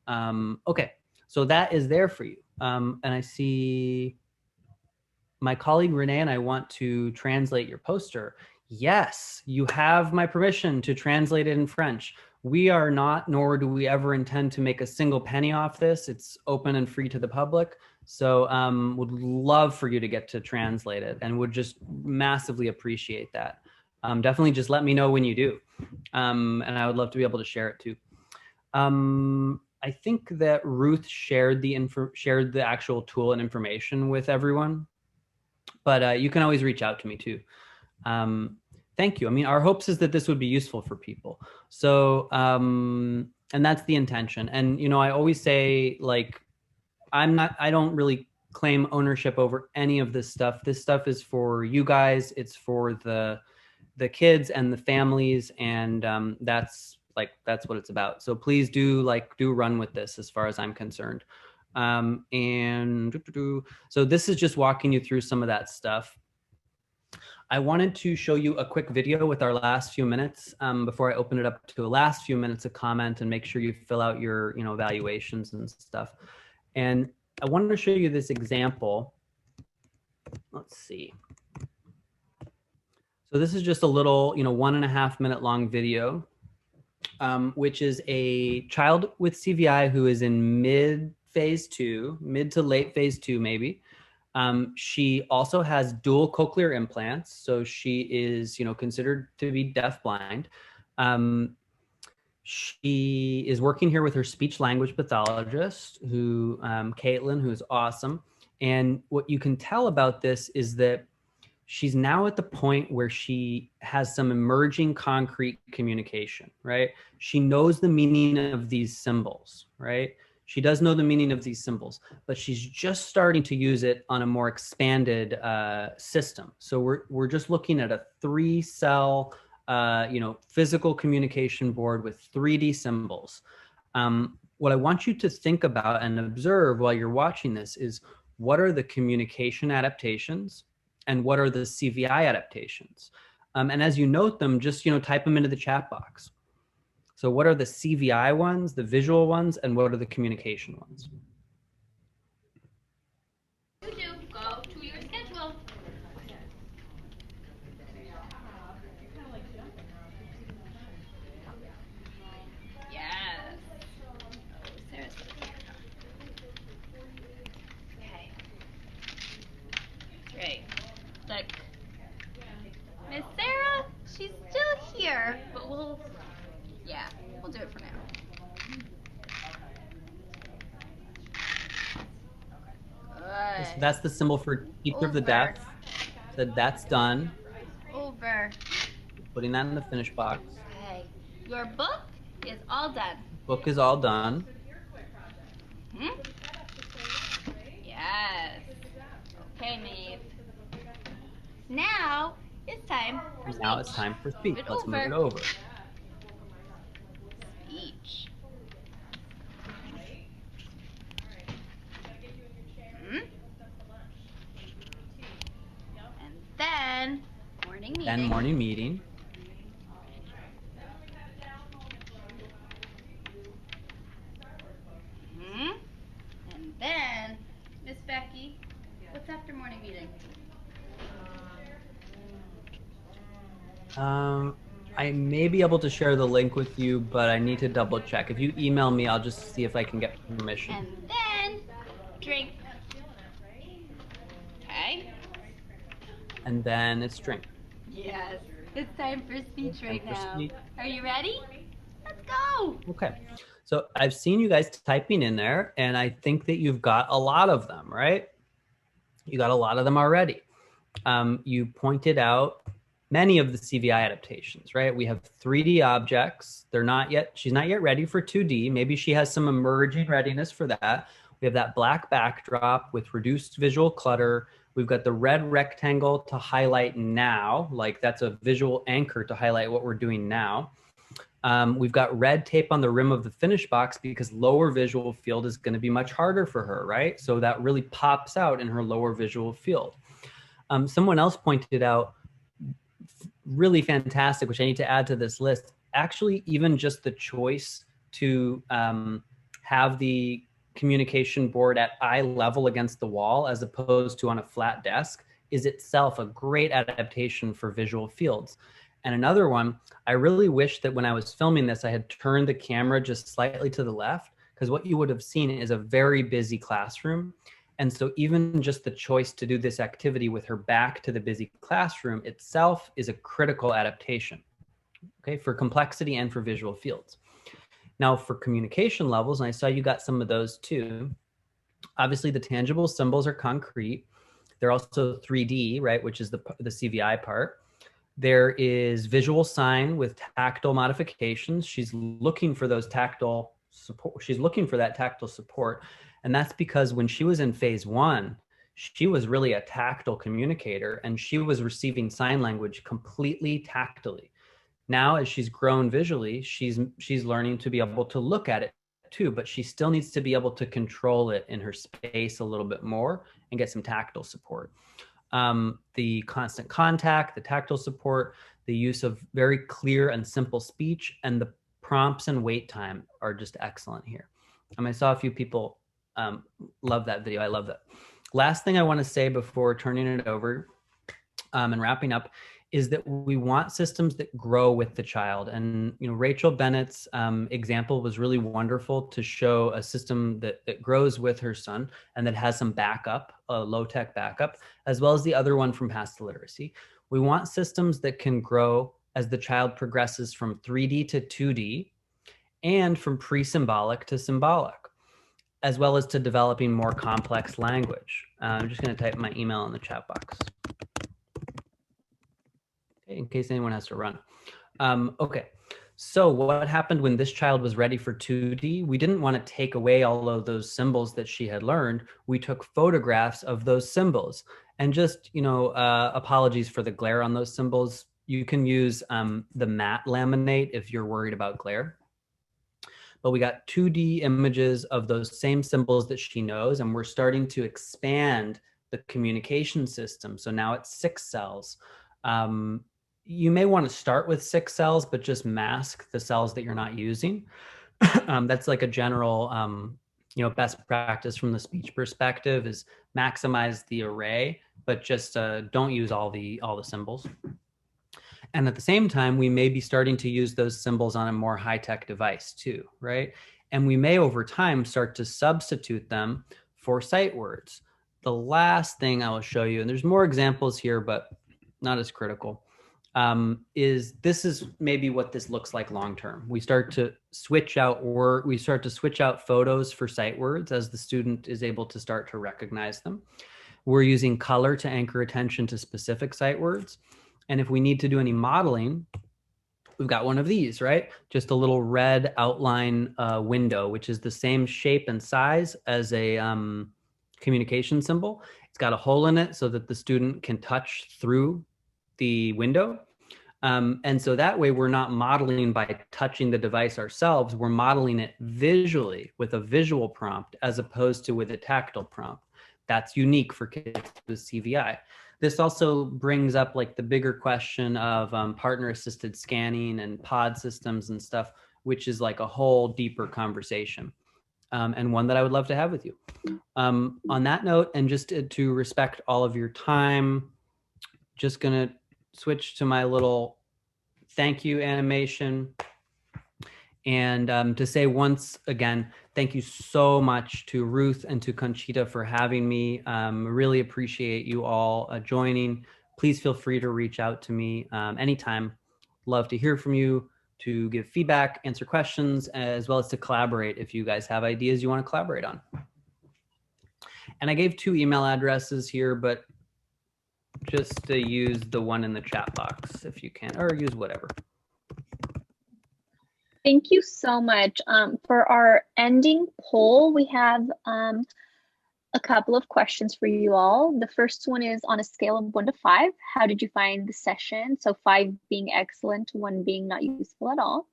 Okay, so that is there for you. And I see my colleague Renee and I want to translate your poster. Yes, you have my permission to translate it in French. We are not, nor do we ever intend to make a single penny off this. It's open and free to the public. So would love for you to get to translate it and would just massively appreciate that. Definitely just let me know when you do. And I would love to be able to share it too. I think that Ruth shared the actual tool and information with everyone, but you can always reach out to me too. Thank you. I mean, our hopes is that this would be useful for people. So, and that's the intention. And, you know, I always say, like, I don't really claim ownership over any of this stuff. This stuff is for you guys. It's for the kids and the families. And that's what it's about. So please do run with this as far as I'm concerned. So this is just walking you through some of that stuff. I wanted to show you a quick video with our last few minutes before I open it up to the last few minutes of comment and make sure you fill out your, you know, evaluations and stuff. And I wanted to show you this example. Let's see. So this is just a little, you know, 1.5 minute long video, which is a child with CVI who is in mid to late phase 2, maybe. She also has dual cochlear implants, so she is, you know, considered to be deafblind. She is working here with her speech language pathologist, who Caitlin, who is awesome. And what you can tell about this is that she's now at the point where she has some emerging concrete communication, right? She knows the meaning of these symbols, right? She does know the meaning of these symbols, but she's just starting to use it on a more expanded system. So we're just looking at a 3-cell, you know, physical communication board with 3D symbols. What I want you to think about and observe while you're watching this is, what are the communication adaptations and what are the CVI adaptations? And as you note them, just, you know, type them into the chat box. So what are the CVI ones, the visual ones, and what are the communication ones? You do. Go to your schedule. Yes. Oh, Sarah's okay. Great. Look. Miss Sarah, she's still here, but we'll do it for now. Okay, so Good. that's the symbol for teacher of the Over. deaf. So that's done. Over. Putting that in the finish box. Okay. Your book is all done. Book is all done. Hmm? Yes. Okay, Maeve. Now it's time for speech. Now it's time for speech. Let's move it Over. over. Speech. Hmm? And then morning meeting. Then morning meeting. Hmm? And then, Miss Becky, what's after morning meeting? I may be able to share the link with you, but I need to double check. If you email me, I'll just see if I can get permission. And then drink. Okay? And then it's drink. Yes. It's time for speech right Time for now. speech. Are you ready? Let's go. Okay. So I've seen you guys typing in there, and I think that you've got a lot of them, right? You got a lot of them already. You pointed out many of the CVI adaptations, right? We have 3D objects. She's not yet ready for 2D. Maybe she has some emerging readiness for that. We have that black backdrop with reduced visual clutter. We've got the red rectangle to highlight now, like that's a visual anchor to highlight what we're doing now. We've got red tape on the rim of the finish box because lower visual field is going to be much harder for her, right? So that really pops out in her lower visual field. Someone else pointed out, really fantastic, which I need to add to this list, actually even just the choice to have the communication board at eye level against the wall as opposed to on a flat desk is itself a great adaptation for visual fields. And another one, I really wish that when I was filming this, I had turned the camera just slightly to the left, because what you would have seen is a very busy classroom. And so even just the choice to do this activity with her back to the busy classroom itself is a critical adaptation, okay, for complexity and for visual fields. Now for communication levels, and I saw you got some of those too, obviously the tangible symbols are concrete. They're also 3D, right, which is the CVI part. There is visual sign with tactile modifications. She's looking for those tactile support. She's looking for that tactile support. And that's because when she was in phase 1, she was really a tactile communicator and she was receiving sign language completely tactily. Now, as she's grown visually, she's learning to be able to look at it too, but she still needs to be able to control it in her space a little bit more and get some tactile support. The constant contact, the tactile support, the use of very clear and simple speech, and the prompts and wait time are just excellent here. I saw a few people love that video. I love that. Last thing I want to say before turning it over and wrapping up is that we want systems that grow with the child. And Rachel Bennett's example was really wonderful to show a system that grows with her son and that has some backup, a low-tech backup, as well as the other one from Past Literacy. We want systems that can grow as the child progresses from 3D to 2D and from pre-symbolic to symbolic, as well as to developing more complex language. I'm just going to type my email in the chat box, okay, in case anyone has to run. Okay, so what happened when this child was ready for 2D? We didn't want to take away all of those symbols that she had learned. We took photographs of those symbols. And just, apologies for the glare on those symbols. You can use the matte laminate if you're worried about glare. But we got 2D images of those same symbols that she knows, and we're starting to expand the communication system. So now it's 6 cells. you may want to start with 6 cells, but just mask the cells that you're not using. That's like a general, best practice from the speech perspective is maximize the array, but just don't use all the symbols. And at the same time, we may be starting to use those symbols on a more high-tech device too, right? And we may over time start to substitute them for sight words. The last thing I will show you, and there's more examples here, but not as critical, is maybe what this looks like long term. We start to switch out photos for sight words as the student is able to start to recognize them. We're using color to anchor attention to specific sight words. And if we need to do any modeling, we've got one of these, right? Just a little red outline window, which is the same shape and size as a communication symbol. It's got a hole in it so that the student can touch through the window. And so that way we're not modeling by touching the device ourselves, we're modeling it visually with a visual prompt as opposed to with a tactile prompt. That's unique for kids with CVI. This also brings up like the bigger question of partner assisted scanning and pod systems and stuff, which is like a whole deeper conversation and one that I would love to have with you. On that note, and just to respect all of your time, just gonna switch to my little thank you animation. And to say once again, thank you so much to Ruth and to Conchita for having me. Really appreciate you all joining. Please feel free to reach out to me anytime. Love to hear from you, to give feedback, answer questions, as well as to collaborate if you guys have ideas you want to collaborate on. And I gave 2 email addresses here, but just to use the one in the chat box if you can, or use whatever. Thank you so much. For our ending poll, we have a couple of questions for you all. The first one is on a scale of 1 to 5, how did you find the session? So 5 being excellent, 1 being not useful at all.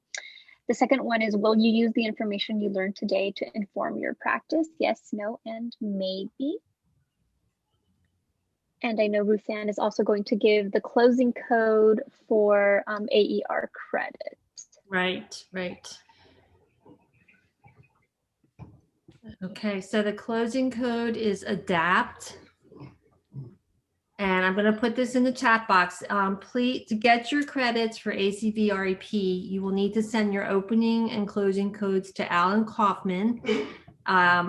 The second one is, will you use the information you learned today to inform your practice? Yes, no, and maybe. And I know Ruth Ann is also going to give the closing code for AER credit. Right, right. Okay, so the closing code is ADAPT. And I'm going to put this in the chat box. Please, to get your credits for ACVREP, you will need to send your opening and closing codes to Alan Kaufman.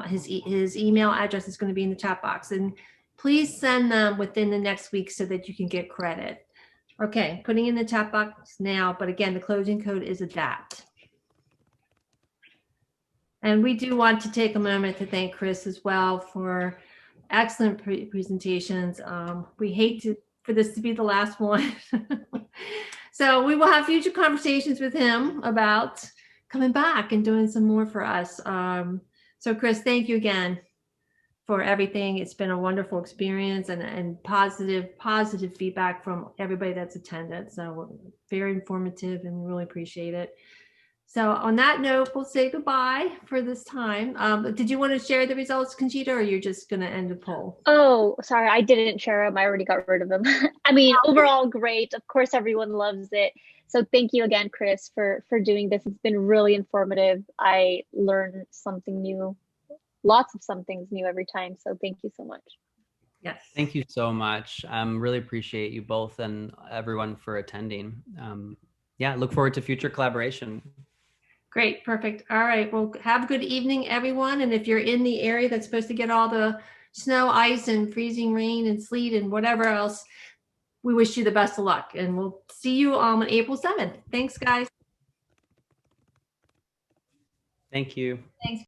His email address is going to be in the chat box. And please send them within the next week so that you can get credit. Okay, putting in the chat box now, but again, the closing code is ADAPT. And we do want to take a moment to thank Chris as well for excellent presentations. We hate for this to be the last one. So we will have future conversations with him about coming back and doing some more for us. So Chris, thank you again for everything. It's been a wonderful experience and positive feedback from everybody that's attended. So very informative and we really appreciate it. So on that note, we'll say goodbye for this time. Did you want to share the results, Conchita, or you're just going to end the poll? Oh, sorry, I didn't share them. I already got rid of them. I mean, overall, great. Of course, everyone loves it. So thank you again, Chris, for doing this. It's been really informative. I learned something new, lots of somethings new every time. So thank you so much. Yes. Thank you so much. Really appreciate you both and everyone for attending. Yeah, look forward to future collaboration. Great, perfect. All right, well, have a good evening, everyone. And if you're in the area that's supposed to get all the snow, ice, and freezing rain and sleet and whatever else, we wish you the best of luck. And we'll see you on April 7th. Thanks, guys. Thank you. Thanks.